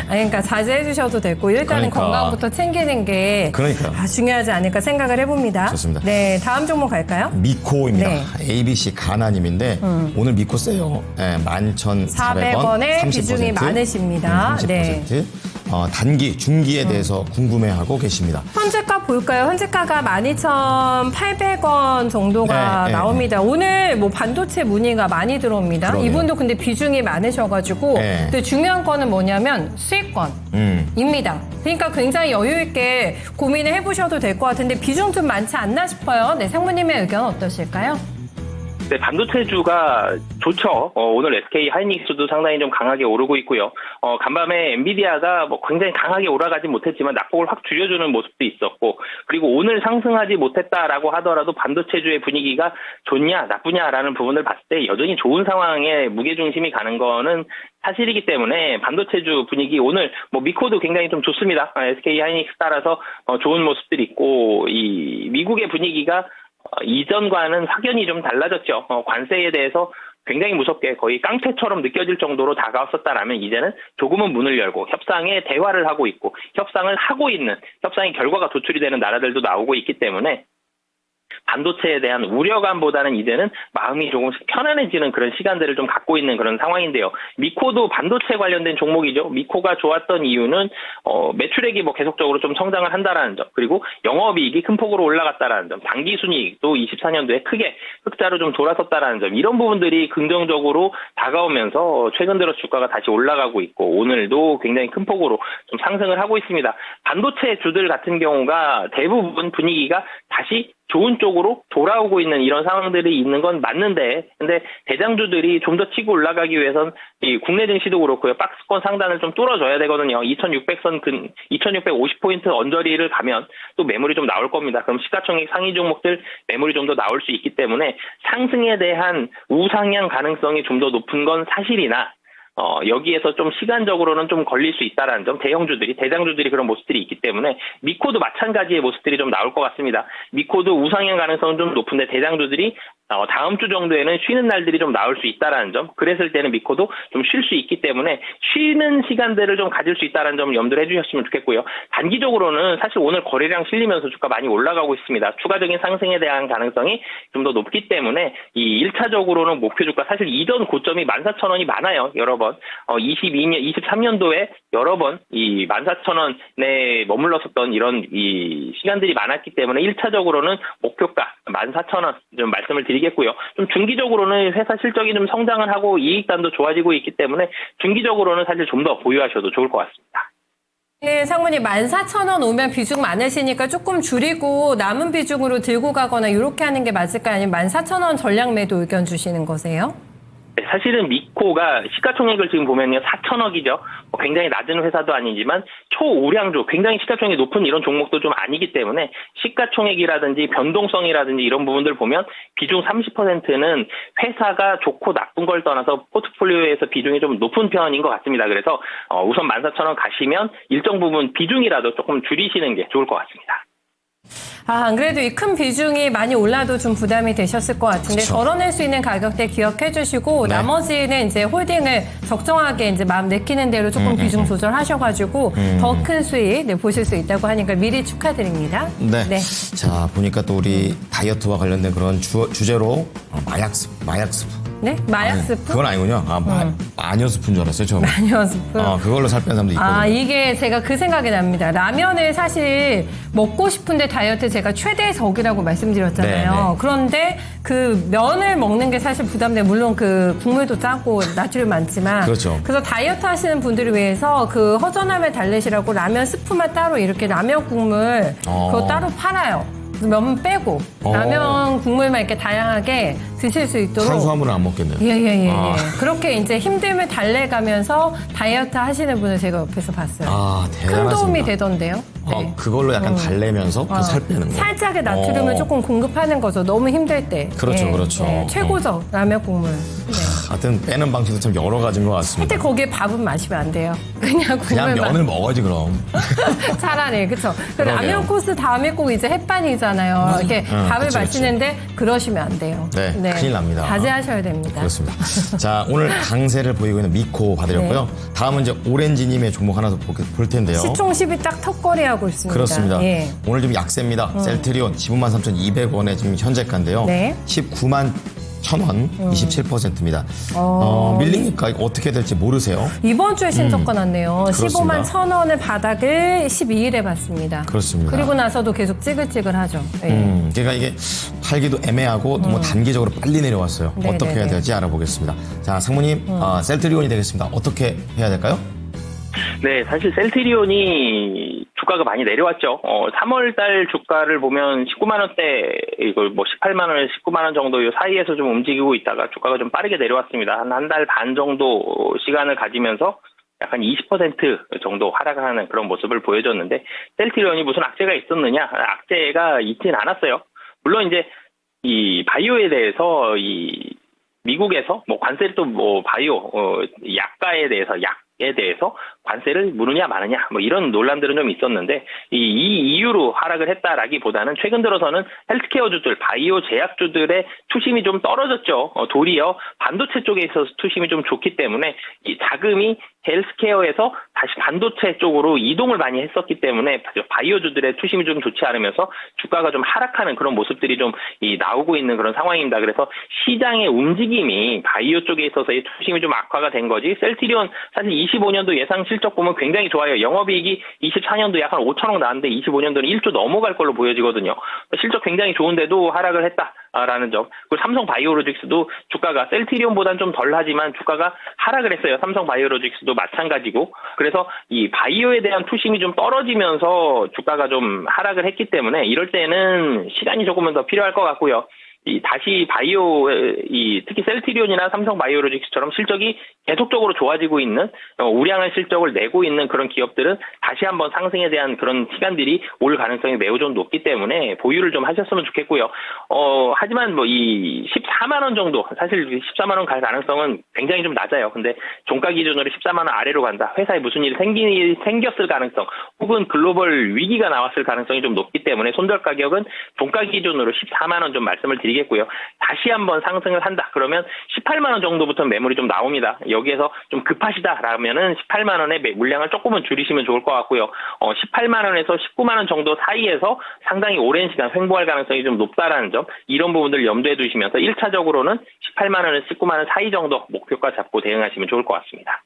그러니까 자제해 주셔도 되고 일단은 그러니까. 건강부터 챙기는 게 중요하지 않을까 생각을 해봅니다. 좋습니다. 네, 다음 종목 갈까요? 미코입니다. 네. ABC 가나님인데 오늘 미코 세요. 11,400원. 400원의 비중이 많으십니다. 30%. 네. 단기, 중기에 대해서 궁금해하고 계십니다. 현재가 볼까요? 현재가가 12,800원 정도가 네, 나옵니다. 오늘 뭐 반도체 문의가 많이 들어옵니다. 그러네요. 이분도 근데 비중이 많으셔가지고 네. 근데 중요한 거는 뭐냐면 수익권입니다. 그러니까 굉장히 여유 있게 고민을 해보셔도 될 것 같은데 비중 좀 많지 않나 싶어요. 네, 상무님의 의견 어떠실까요? 네, 반도체주가 좋죠. 오늘 SK 하이닉스도 상당히 좀 강하게 오르고 있고요. 간밤에 엔비디아가 뭐 굉장히 강하게 올라가지 못했지만 낙폭을 확 줄여주는 모습도 있었고, 그리고 오늘 상승하지 못했다라고 하더라도 반도체주의 분위기가 좋냐 나쁘냐라는 부분을 봤을 때 여전히 좋은 상황에 무게중심이 가는 거는 사실이기 때문에 반도체주 분위기 오늘 뭐 미코도 굉장히 좀 좋습니다. SK 하이닉스 따라서 좋은 모습들이 있고, 이 미국의 분위기가 이전과는 확연히 좀 달라졌죠. 관세에 대해서 굉장히 무섭게 거의 깡패처럼 느껴질 정도로 다가왔었다라면 이제는 조금은 문을 열고 협상에 대화를 하고 있고 협상을 하고 있는, 협상의 결과가 도출이 되는 나라들도 나오고 있기 때문에 반도체에 대한 우려감보다는 이제는 마음이 조금씩 편안해지는 그런 시간들을 좀 갖고 있는 그런 상황인데요. 미코도 반도체 관련된 종목이죠. 미코가 좋았던 이유는 매출액이 뭐 계속적으로 좀 성장을 한다라는 점, 그리고 영업이익이 큰 폭으로 올라갔다라는 점, 당기순이익도 24년도에 크게 흑자로 좀 돌아섰다라는 점, 이런 부분들이 긍정적으로 다가오면서 최근 들어 주가가 다시 올라가고 있고 오늘도 굉장히 큰 폭으로 좀 상승을 하고 있습니다. 반도체 주들 같은 경우가 대부분 분위기가 다시 좋은 쪽으로 돌아오고 있는 이런 상황들이 있는 건 맞는데, 근데 대장주들이 좀 더 치고 올라가기 위해선 이 국내 증시도 그렇고요, 박스권 상단을 좀 뚫어줘야 되거든요. 2,600선 2,650포인트 언저리를 가면 또 매물이 좀 나올 겁니다. 그럼 시가총액 상위 종목들 매물이 좀 더 나올 수 있기 때문에 상승에 대한 우상향 가능성이 좀 더 높은 건 사실이나 여기에서 좀 시간적으로는 좀 걸릴 수 있다라는 점, 대장주들이 그런 모습들이 있기 때문에 미코도 마찬가지의 모습들이 좀 나올 것 같습니다. 미코도 우상향 가능성은 좀 높은데 대장주들이 다음 주 정도에는 쉬는 날들이 좀 나올 수 있다라는 점, 그랬을 때는 미코도 좀 쉴 수 있기 때문에 쉬는 시간들을 좀 가질 수 있다는 점을 염두를 해주셨으면 좋겠고요. 단기적으로는 사실 오늘 거래량 실리면서 주가 많이 올라가고 있습니다. 추가적인 상승에 대한 가능성이 좀 더 높기 때문에 이 1차적으로는 목표 주가, 사실 이전 고점이 14,000원이 많아요. 여러 번 23년도에 여러 번 이 14,000원에 머물렀었던 이런 이 시간들이 많았기 때문에 1차적으로는 목표가 14,000원 좀 말씀을 드리겠고요. 좀 중기적으로는 회사 실적이 좀 성장을 하고 이익단도 좋아지고 있기 때문에 중기적으로는 사실 좀 더 보유하셔도 좋을 것 같습니다. 네, 상무님 14,000원 오면 비중 많으시니까 조금 줄이고 남은 비중으로 들고 가거나 이렇게 하는 게 맞을까요? 아니면 14,000원 전량 매도 의견 주시는 거세요? 네, 사실은 미코가 시가총액을 지금 보면요 4천억이죠. 굉장히 낮은 회사도 아니지만 초우량주, 굉장히 시가총액이 높은 이런 종목도 좀 아니기 때문에 시가총액이라든지 변동성이라든지 이런 부분들 보면 비중 30%는 회사가 좋고 나쁜 걸 떠나서 포트폴리오에서 비중이 좀 높은 편인 것 같습니다. 그래서 우선 14,000원 가시면 일정 부분 비중이라도 조금 줄이시는 게 좋을 것 같습니다. 안 그래도 이 큰 비중이 많이 올라도 좀 부담이 되셨을 것 같은데 그쵸. 덜어낼 수 있는 가격대 기억해 주시고 네. 나머지는 이제 홀딩을 적정하게 이제 마음 내키는 대로 조금 비중 조절하셔가지고 더 큰 수익 보실 수 있다고 하니까 미리 축하드립니다. 네. 자, 보니까 또 우리 다이어트와 관련된 그런 주제로 마약 스프. 네? 마약 스프? 그건 아니군요. 마녀 스프인 줄 알았어요, 처음에. 마녀 스프. 그걸로 살 뺀 사람도 있거든요. 이게 제가 그 생각이 납니다. 라면을 사실 먹고 싶은데 다이어트 제가 최대 적이라고 말씀드렸잖아요. 네네. 그런데 그 면을 먹는 게 사실 부담돼요. 물론 그 국물도 짜고 나트륨 많지만. 그렇죠. 그래서 다이어트 하시는 분들을 위해서 그 허전함을 달래시라고 라면 스프만 따로 이렇게 라면 국물 그거 따로 팔아요. 면 빼고 라면 국물만 이렇게 다양하게 드실 수 있도록 탄수화물은 안 먹겠네요. 예. 그렇게 이제 힘듦을 달래가면서 다이어트 하시는 분을 제가 옆에서 봤어요. 큰 대단하십니다. 도움이 되던데요. 네. 그걸로 약간 달래면서 그 살 빼는 거. 살짝의 나트륨을 조금 공급하는 거죠. 너무 힘들 때. 그렇죠, 그렇죠. 최고죠. 라면 국물. 네. 하여튼 빼는 방식도 참 여러 가지인 것 같습니다. 하여튼 거기에 밥은 마시면 안 돼요. 그냥 그냥 국물만. 면을 먹어야지 그럼. 차라리 그렇죠. 그러게요. 라면 코스 다음에 꼭 이제 햇반이잖아요. 이렇게 밥을 그치, 마시는데 그러시면 안 돼요. 네, 큰일 납니다. 자제하셔야 됩니다. 그렇습니다. 자, 오늘 강세를 보이고 있는 미코 봐드렸고요. 다음은 이제 오렌지님의 종목 하나 더 볼 텐데요. 시총 10이 딱 턱걸이하고 있습니다. 그렇습니다. 예. 오늘 좀 약세입니다. 셀트리온 153,200원에 지금 현재가인데요. 네. 19만 1,000원, 27%입니다. 밀리니까 이거 어떻게 될지 모르세요. 이번 주에 신저가 났네요. 그렇습니다. 15만 1,000원을 바닥을 12일에 봤습니다. 그렇습니다. 그리고 나서도 계속 찌글찌글하죠. 예. 그러니까 이게 팔기도 애매하고 뭐 단기적으로 빨리 내려왔어요. 네, 어떻게 네, 해야 네. 될지 알아보겠습니다. 자, 상무님, 셀트리온이 되겠습니다. 어떻게 해야 될까요? 네, 사실 셀트리온이 주가가 많이 내려왔죠. 3월 달 주가를 보면 19만 원대, 이걸 뭐 18만 원, 19만 원 정도 이 사이에서 좀 움직이고 있다가 주가가 좀 빠르게 내려왔습니다. 한 달 반 정도 시간을 가지면서 약간 20% 정도 하락하는 그런 모습을 보여줬는데 셀트리온이 무슨 악재가 있었느냐? 악재가 있진 않았어요. 물론 이제 이 바이오에 대해서 이 미국에서 뭐 관세를 또 뭐 바이오 약가에 대해서 관세를 물으냐 마느냐 뭐 이런 논란들은 좀 있었는데 이 이유로 하락을 했다라기보다는 최근 들어서는 헬스케어주들 바이오 제약주들의 투심이 좀 떨어졌죠. 도리어 반도체 쪽에 있어서 투심이 좀 좋기 때문에 이 자금이 헬스케어에서 다시 반도체 쪽으로 이동을 많이 했었기 때문에 바이오주들의 투심이 좀 좋지 않으면서 주가가 좀 하락하는 그런 모습들이 좀 나오고 있는 그런 상황입니다. 그래서 시장의 움직임이 바이오 쪽에 있어서의 투심이 좀 악화가 된 거지. 셀트리온 사실 25년도 예상 실적 보면 굉장히 좋아요. 영업이익이 24년도 약 한 5천억 나왔는데 25년도는 1조 넘어갈 걸로 보여지거든요. 실적 굉장히 좋은데도 하락을 했다라는 점. 그리고 삼성 바이오로직스도 주가가 셀트리온보다는 좀 덜하지만 주가가 하락을 했어요. 삼성 바이오로직스도 마찬가지고. 그래서 이 바이오에 대한 투심이 좀 떨어지면서 주가가 좀 하락을 했기 때문에 이럴 때는 시간이 조금은 더 필요할 것 같고요. 다시 바이오, 특히 셀트리온이나 삼성 바이오로직스처럼 실적이 계속적으로 좋아지고 있는, 우량한 실적을 내고 있는 그런 기업들은 다시 한번 상승에 대한 그런 시간들이 올 가능성이 매우 좀 높기 때문에 보유를 좀 하셨으면 좋겠고요. 하지만 뭐 이 14만원 정도, 사실 14만원 갈 가능성은 굉장히 좀 낮아요. 근데 종가 기준으로 14만원 아래로 간다. 회사에 무슨 일이 생겼을 가능성, 혹은 글로벌 위기가 나왔을 가능성이 좀 높기 때문에 손절 가격은 종가 기준으로 14만원 좀 말씀을 드리겠고요. 다시 한번 상승을 한다. 그러면 18만원 정도부터 매물이 좀 나옵니다. 여기에서 좀 급하시다라면은 18만원의 물량을 조금은 줄이시면 좋을 것 같고요. 18만원에서 19만원 정도 사이에서 상당히 오랜 시간 횡보할 가능성이 좀 높다라는 점, 이런 부분들을 염두에 두시면서 1차적으로는 18만원에서 19만원 사이 정도 목표가 잡고 대응하시면 좋을 것 같습니다.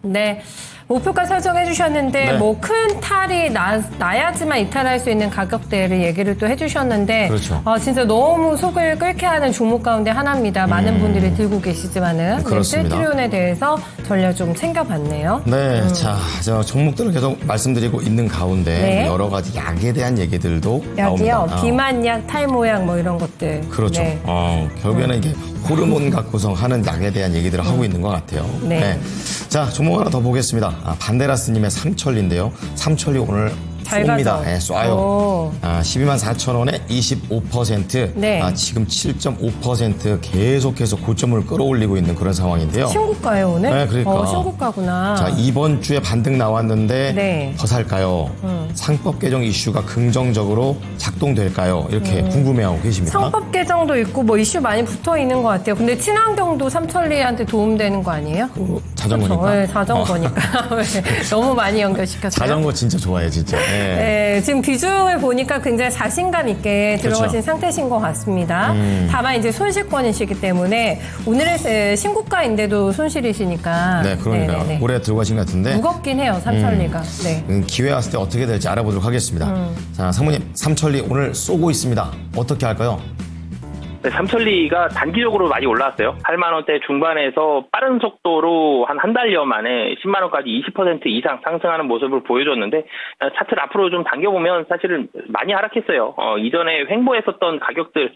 네. 목표가 설정해 주셨는데 네. 뭐 큰 탈이 나야지만 이탈할 수 있는 가격대를 얘기를 또 해주셨는데 그렇죠. 진짜 너무 속을 끓게 하는 종목 가운데 하나입니다. 많은 분들이 들고 계시지만은 그렇습니다. 셀트리온에 대해서 전략 좀 챙겨봤네요. 네, 자, 저 종목들을 계속 말씀드리고 있는 가운데 네. 여러 가지 약에 대한 얘기들도 약이요, 나옵니다. 비만약, 탈모약 뭐 이런 것들. 그렇죠. 네. 결국에는 이게 호르몬각 구성하는 약에 대한 얘기들을 하고 있는 것 같아요. 네. 자, 종목 하나 더 보겠습니다. 반데라스님의 삼천리인데요. 삼천리 오늘 잘 쏩니다. 가죠. 네, 쏴요. 오. 124,000원에 25%. 네. 지금 7.5% 계속해서 고점을 끌어올리고 있는 그런 상황인데요. 신고가요, 오늘? 네, 그러니까. 신고가구나. 자, 이번 주에 반등 나왔는데 네. 더 살까요? 상법 개정 이슈가 긍정적으로 작동될까요? 이렇게 궁금해하고 계십니다. 상법 개정도 있고 뭐 이슈 많이 붙어 있는 것 같아요. 근데 친환경도 삼천리한테 도움되는 거 아니에요? 자전거니까. 그렇죠. 네, 자전거니까. 왜 너무 많이 연결시켰어요. 자전거 진짜 좋아해, 진짜. 네. 네, 지금 비중을 보니까 굉장히 자신감 있게 들어가신 그렇죠. 상태신 것 같습니다. 다만 이제 손실권이시기 때문에 오늘의 신고가인데도 손실이시니까. 네, 그러니까요. 네네네. 올해 들고 가신 것 같은데. 무겁긴 해요, 삼천리가. 네. 기회 왔을 때 어떻게 될지 알아보도록 하겠습니다. 자, 사모님, 삼천리 오늘 쏘고 있습니다. 어떻게 할까요? 네, 삼천리가 단기적으로 많이 올라왔어요. 8만 원대 중반에서 빠른 속도로 한 달여 만에 10만 원까지 20% 이상 상승하는 모습을 보여줬는데 차트를 앞으로 좀 당겨보면 사실은 많이 하락했어요. 이전에 횡보했었던 가격들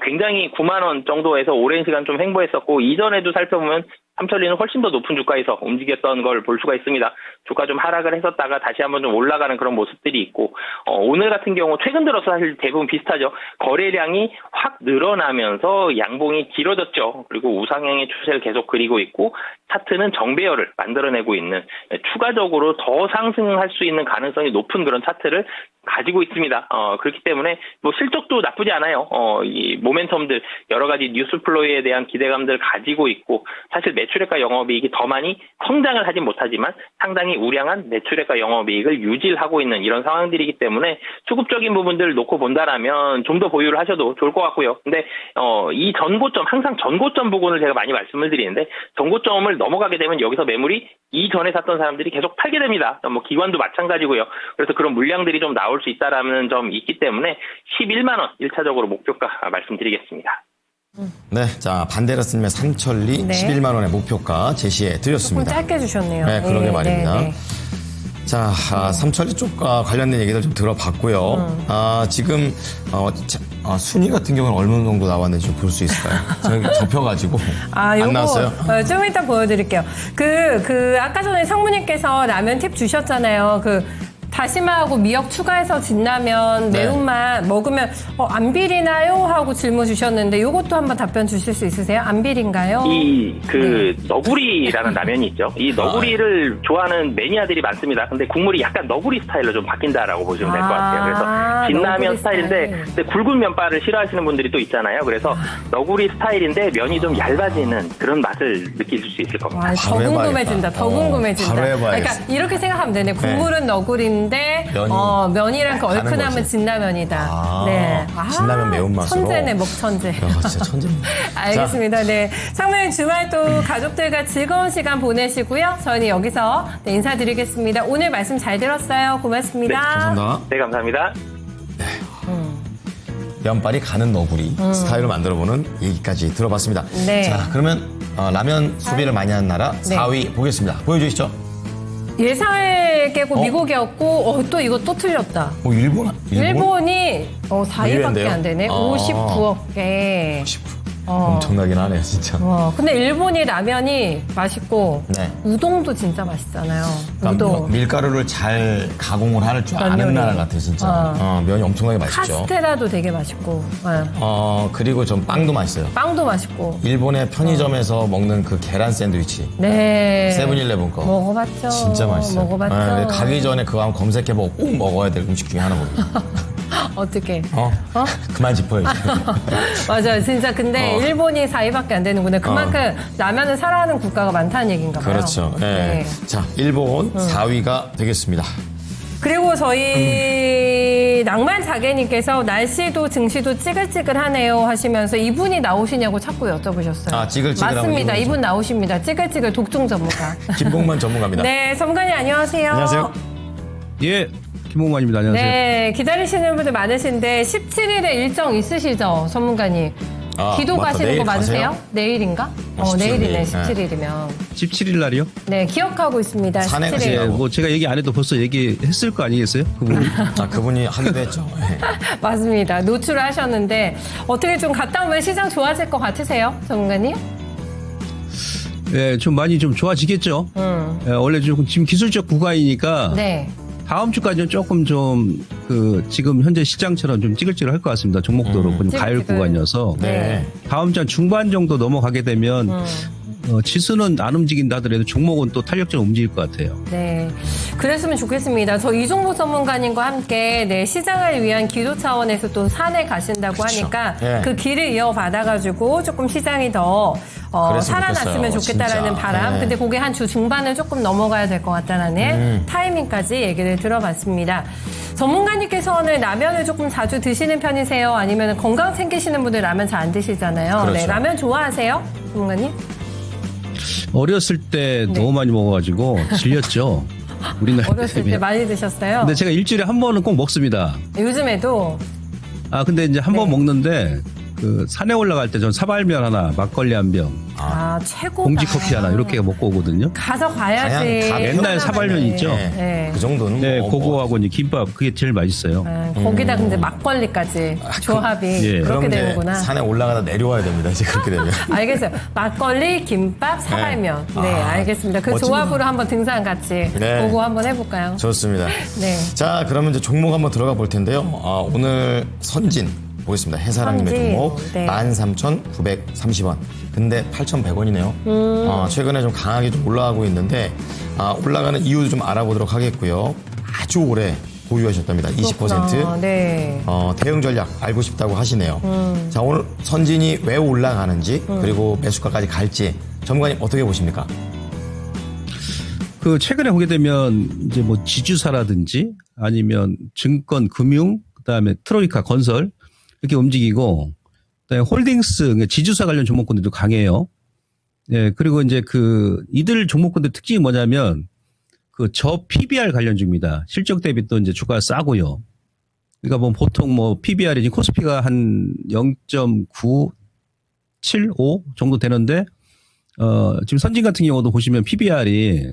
굉장히 9만 원 정도에서 오랜 시간 좀 횡보했었고 이전에도 살펴보면 삼천리는 훨씬 더 높은 주가에서 움직였던 걸 볼 수가 있습니다. 주가 좀 하락을 했었다가 다시 한번 좀 올라가는 그런 모습들이 있고 오늘 같은 경우 최근 들어서 사실 대부분 비슷하죠. 거래량이 확 늘어나면서 양봉이 길어졌죠. 그리고 우상향의 추세를 계속 그리고 있고 차트는 정배열을 만들어내고 있는 추가적으로 더 상승할 수 있는 가능성이 높은 그런 차트를 가지고 있습니다. 그렇기 때문에 뭐 실적도 나쁘지 않아요. 이 모멘텀들 여러 가지 뉴스 플로이에 대한 기대감들 가지고 있고 사실 매출액과 영업이익이 더 많이 성장을 하진 못하지만 상당히 우량한 매출액과 영업이익을 유지하고 있는 이런 상황들이기 때문에 수급적인 부분들을 놓고 본다라면 좀 더 보유를 하셔도 좋을 것 같고요. 근데 이 전고점 항상 전고점 부분을 제가 많이 말씀을 드리는데 전고점을 넘어가게 되면 여기서 매물이 이전에 샀던 사람들이 계속 팔게 됩니다. 뭐 기관도 마찬가지고요. 그래서 그런 물량들이 좀 나올 수 있다라는 점이 있기 때문에 11만 원 1차적으로 목표가 말씀드리겠습니다. 네, 자, 반데라스님의 삼천리 네. 11만 원의 목표가 제시해 조금 드렸습니다. 짧게 주셨네요. 네, 그러게 말입니다. 네. 자, 삼천리 쪽과 관련된 얘기들 좀 들어봤고요. 지금 순위 같은 경우는 얼마 정도 나왔는지 좀 볼 수 있을까요? 저기 접혀가지고 안 나왔어요. 좀 이따 보여드릴게요. 아까 전에 상무님께서 라면 팁 주셨잖아요. 다시마하고 미역 추가해서 진라면 네. 매운맛 먹으면 안 비리나요? 하고 질문 주셨는데 이것도 한번 답변 주실 수 있으세요? 안 비린가요? 너구리라는 라면이 있죠. 이 너구리를 좋아하는 매니아들이 많습니다. 근데 국물이 약간 너구리 스타일로 좀 바뀐다라고 보시면 될 것 같아요. 그래서 진라면 너구리 스타일인데 스타일. 근데 굵은 면발을 싫어하시는 분들이 또 있잖아요. 그래서 너구리 스타일인데 면이 좀 얇아지는 그런 맛을 느끼실 수 있을 겁니다. 와, 더 바로 해봐야겠다. 궁금해진다. 더 궁금해진다. 바로 해봐야겠어. 그러니까 이렇게 생각하면 되네. 국물은 너구리인데 면이랑 그 가는 얼큰하면 거지. 진라면이다. 네. 진라면 매운맛으로. 천재네, 먹천재. 진짜 천재입니다. 알겠습니다. 네. 상무님 주말 또 가족들과 즐거운 시간 보내시고요. 저희는 여기서 인사드리겠습니다. 오늘 말씀 잘 들었어요. 고맙습니다. 감사합니다. 네, 감사합니다. 면발이 가는 너구리 스타일로 만들어보는 얘기까지 들어봤습니다. 네. 자, 그러면 라면 소비를 많이 하는 나라 4위 보겠습니다. 보여주시죠. 예상을 깨고 미국이었고, 또 이거 또 틀렸다. 일본? 일본이 4위밖에 의외인데요? 안 되네. 59억에. 엄청나긴 하네요, 진짜. 근데 일본이 라면이 맛있고 네. 우동도 진짜 맛있잖아요. 그러니까 우동. 밀가루를 잘 가공을 할 줄 아는 면 요리. 나라 같아요, 진짜. 면이 엄청나게 맛있죠. 카스테라도 되게 맛있고. 그리고 전 빵도 맛있어요. 빵도 맛있고. 일본의 편의점에서 먹는 그 계란 샌드위치. 네. 세븐일레븐 거. 먹어봤죠. 진짜 맛있어요. 먹어봤죠. 네, 가기 전에 그거 한번 검색해보고 꼭 먹어야 될 음식 중에 하나거든요. 어떻게? 그만 짚어야지. 맞아요. 진짜 근데 일본이 4위밖에 안 되는구나. 그만큼 라면을 사랑하는 국가가 많다는 얘기인가 봐요. 그렇죠. 네. 자, 일본 4위가 되겠습니다. 그리고 저희 낭만 자개님께서 날씨도 증시도 찌글찌글하네요 하시면서 이분이 나오시냐고 자꾸 여쭤보셨어요. 아, 찌글찌글하고 맞습니다. 이분이죠. 이분 나오십니다. 찌글찌글 독중 전문가. 김봉만 전문가입니다. 네, 전문가님 안녕하세요. 안녕하세요. 예, 김홍만입니다. 안녕하세요. 네, 기다리시는 분들 많으신데 17일에 일정 있으시죠, 전문가님? 기도 맞다. 가시는 내일 거 맞으세요? 가세요? 내일인가? 17일. 내일이네, 네. 17일이면. 17일 날이요? 네, 기억하고 있습니다. 산에 17일. 가세요. 예, 뭐 제가 얘기 안 해도 벌써 얘기했을 거 아니겠어요? 그분이. 그분이 하기도 했죠. 네. 맞습니다. 노출을 하셨는데 어떻게 좀 갔다 오면 시장 좋아질 것 같으세요, 전문가님? 예, 좀 많이 좀 좋아지겠죠. 예, 원래 조금 지금 기술적 구간이니까 네. 다음 주까지는 조금 좀 지금 현재 시장처럼 좀 찌글찌글할 것 같습니다. 종목도로 좀 가열 찌글찌글. 구간이어서 네. 다음 주 한 중반 정도 넘어가게 되면 지수는 안 움직인다 하더라도 종목은 또 탄력적으로 움직일 것 같아요. 네. 그랬으면 좋겠습니다. 저 이종보 전문가님과 함께 네, 시장을 위한 기도 차원에서 또 산에 가신다고 하니까 네. 그 길을 이어받아가지고 조금 시장이 더 그랬으면 살아났으면 좋겠어요. 좋겠다라는 진짜. 바람. 네. 근데 그게 한 주 중반을 조금 넘어가야 될 것 같다라는 타이밍까지 얘기를 들어봤습니다. 전문가님께서는 라면을 조금 자주 드시는 편이세요? 아니면 건강 챙기시는 분들 라면 잘 안 드시잖아요. 그렇죠. 네, 라면 좋아하세요? 전문가님? 어렸을 때 너무 많이 먹어가지고 질렸죠. 우리나라 어렸을 때 많이 드셨어요? 근데 제가 일주일에 한 번은 꼭 먹습니다. 요즘에도 근데 이제 한 번 네. 먹는데 산에 올라갈 때 전 사발면 하나, 막걸리 한 병, 최고 공지 커피 하나 이렇게 먹고 오거든요. 가서 가야지. 그냥 옛날 사발면 있죠? 네. 그 정도는 네, 뭐 그거하고 이제 김밥 그게 제일 맛있어요. 거기다 근데 막걸리까지 조합이 예. 그렇게 그럼 이제 되는구나. 산에 올라가다 내려와야 됩니다. 이제 그렇게 되면. 알겠어요. 막걸리, 김밥, 사발면. 네, 알겠습니다. 그 멋집니다. 조합으로 한번 등산 같이 네. 보고 한번 해볼까요? 좋습니다. 네. 자, 그러면 이제 종목 한번 들어가 볼 텐데요. 오늘 선진 보겠습니다. 해사랑님의 선진. 종목 네. 13,930원. 근데 8,100원이네요. 최근에 좀 강하게 좀 올라가고 있는데 올라가는 이유도 좀 알아보도록 하겠고요. 아주 오래 보유하셨답니다. 20%. 그렇구나. 네. 대응 전략 알고 싶다고 하시네요. 자, 오늘 선진이 왜 올라가는지 그리고 매수가까지 갈지 전문가님 어떻게 보십니까? 최근에 보게 되면 이제 뭐 지주사라든지 아니면 증권, 금융, 그다음에 트로이카, 건설 이렇게 움직이고, 그다음에 홀딩스, 지주사 관련 종목군들도 강해요. 네, 그리고 이제 이들 종목군들 특징이 뭐냐면 저 PBR 관련주입니다. 실적 대비 또 이제 주가가 싸고요. 그러니까 뭐 보통 뭐 PBR이 지금 코스피가 한 0.975 정도 되는데, 지금 선진 같은 경우도 보시면 PBR이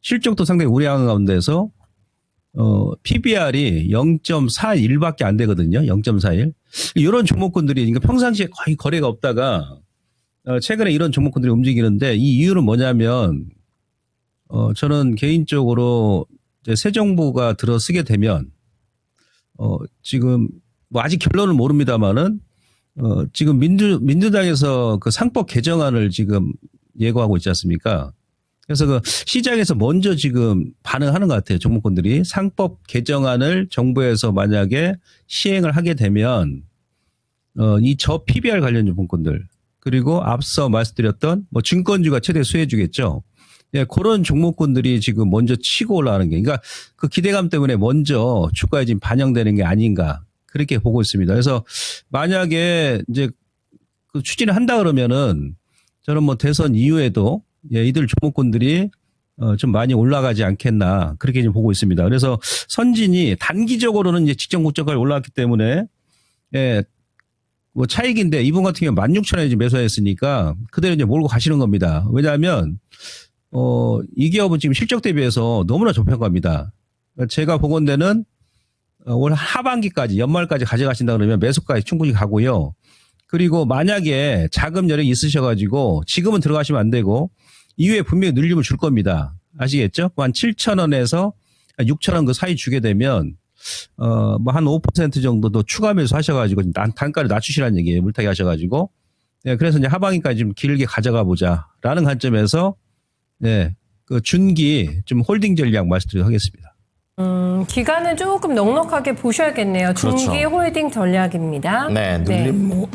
실적도 상당히 우량한 가운데서 PBR이 0.41밖에 안 되거든요. 0.41. 이런 종목군들이 그러니까 평상시에 거의 거래가 없다가 최근에 이런 종목군들이 움직이는데 이 이유는 뭐냐면 저는 개인적으로 이제 새 정부가 들어서게 되면 지금 뭐 아직 결론은 모릅니다만은 지금 민주당에서 그 상법 개정안을 지금 예고하고 있지 않습니까? 그래서 시장에서 먼저 지금 반응하는 것 같아요. 종목군들이 상법 개정안을 정부에서 만약에 시행을 하게 되면 이 저 PBR 관련 종목군들 그리고 앞서 말씀드렸던 뭐 증권주가 최대 수혜주겠죠. 예, 그런 종목군들이 지금 먼저 치고 올라가는 게, 그러니까 그 기대감 때문에 먼저 주가에 지금 반영되는 게 아닌가 그렇게 보고 있습니다. 그래서 만약에 이제 그 추진을 한다 그러면은 저는 뭐 대선 이후에도 이들 종목군들이 좀 많이 올라가지 않겠나 그렇게 좀 보고 있습니다. 그래서 선진이 단기적으로는 이제 직전 고점까지 올라왔기 때문에 뭐 차익인데 이분 같은 경우 16,000원에 지금 매수했으니까 그대로 이제 몰고 가시는 겁니다. 왜냐하면 이 기업은 지금 실적 대비해서 너무나 저평가입니다. 제가 보건대는 올 하반기까지 연말까지 가져가신다 그러면 매수가에 충분히 가고요. 그리고 만약에 자금 여력이 있으셔가지고 지금은 들어가시면 안 되고 이후에 분명히 늘림을 줄 겁니다. 아시겠죠? 한 7,000원에서 6,000원 그 사이 주게 되면 뭐 한 5% 정도도 추가 매수 하셔가지고 단가를 낮추시라는 얘기예요. 물타기 하셔가지고. 네, 그래서 이제 하반기까지 좀 길게 가져가 보자라는 관점에서 그 준기 좀 홀딩 전략 말씀드리도록 하겠습니다. 기간은 조금 넉넉하게 보셔야겠네요. 중기 그렇죠. 홀딩 전략입니다. 네,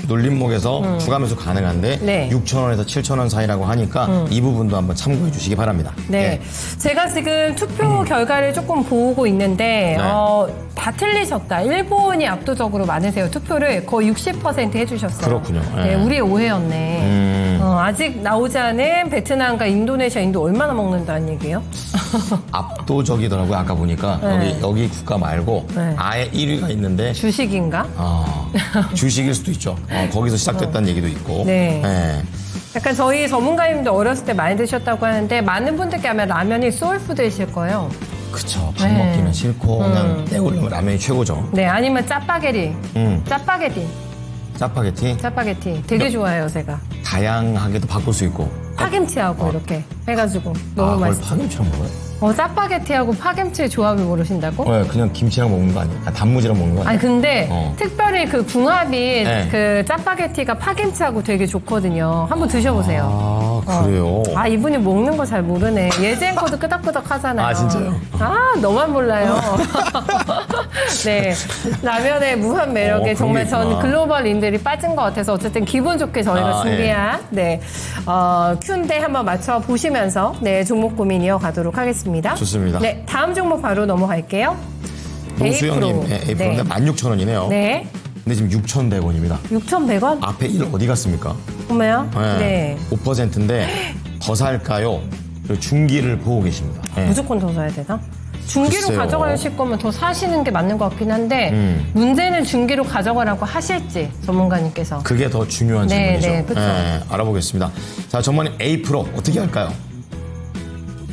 눌림목에서 추가 매수 가능한데 네. 6,000원에서 7,000원 사이라고 하니까 이 부분도 한번 참고해 주시기 바랍니다. 네. 제가 지금 투표 결과를 조금 보고 있는데, 네. 다 틀리셨다. 일본이 압도적으로 많으세요. 투표를 거의 60% 해주셨어요. 그렇군요. 네, 네. 우리의 오해였네. 아직 나오지 않은 베트남과 인도네시아, 인도 얼마나 먹는다는 얘기예요? 압도적이더라고요. 아까 보니까 네. 여기 국가 말고 네. 아예 1위가 있는데 주식인가? 주식일 수도 있죠. 거기서 시작됐다는 얘기도 있고. 네. 네. 약간 저희 전문가님도 어렸을 때 많이 드셨다고 하는데 많은 분들께 아마 라면이 소울푸드이실 거예요. 그쵸. 밥 네. 먹기는 싫고 그냥 때우려면 라면이 최고죠. 네, 아니면 짜파게티. 짜파게티 짜파게티. 되게 좋아해요, 제가. 다양하게도 바꿀 수 있고. 파김치하고 이렇게 해가지고 너무 그걸 맛있어. 파김치랑 먹어요? 짜파게티하고 파김치의 조합을 모르신다고? 네, 그냥 김치랑 먹는 거 아니에요? 단무지랑 먹는 거 아니에요? 아니 근데 특별히 그 궁합이 네. 그 짜파게티가 파김치하고 되게 좋거든요. 한번 드셔보세요. 그래요? 이분이 먹는 거 잘 모르네. 예전코도 끄덕끄덕 하잖아요. 아, 진짜요? 너만 몰라요. 네. 라면의 무한 매력에 그런 정말 게 전 있구나. 글로벌인들이 빠진 것 같아서 어쨌든 기분 좋게 저희가 준비한 큐인데 한번 맞춰보시면서 종목 고민 이어가도록 하겠습니다. 좋습니다. 네. 다음 종목 바로 넘어갈게요. 노수영님, 에이프로. 에이프로인데 16,000원이네요. 네. 근데 지금 6,100원입니다. 6,100원? 앞에 1 어디 갔습니까? 보면요. 네. 5%인데 더 살까요? 그리고 중기를 보고 계십니다. 네. 무조건 더 사야 되나? 중기로 글쎄요. 가져가실 거면 더 사시는 게 맞는 것 같긴 한데 문제는 중기로 가져가라고 하실지 전문가님께서. 그게 더 중요한 네, 질문이죠. 네, 그쵸. 알아보겠습니다. 자, 전문가님 에이프로 어떻게 할까요?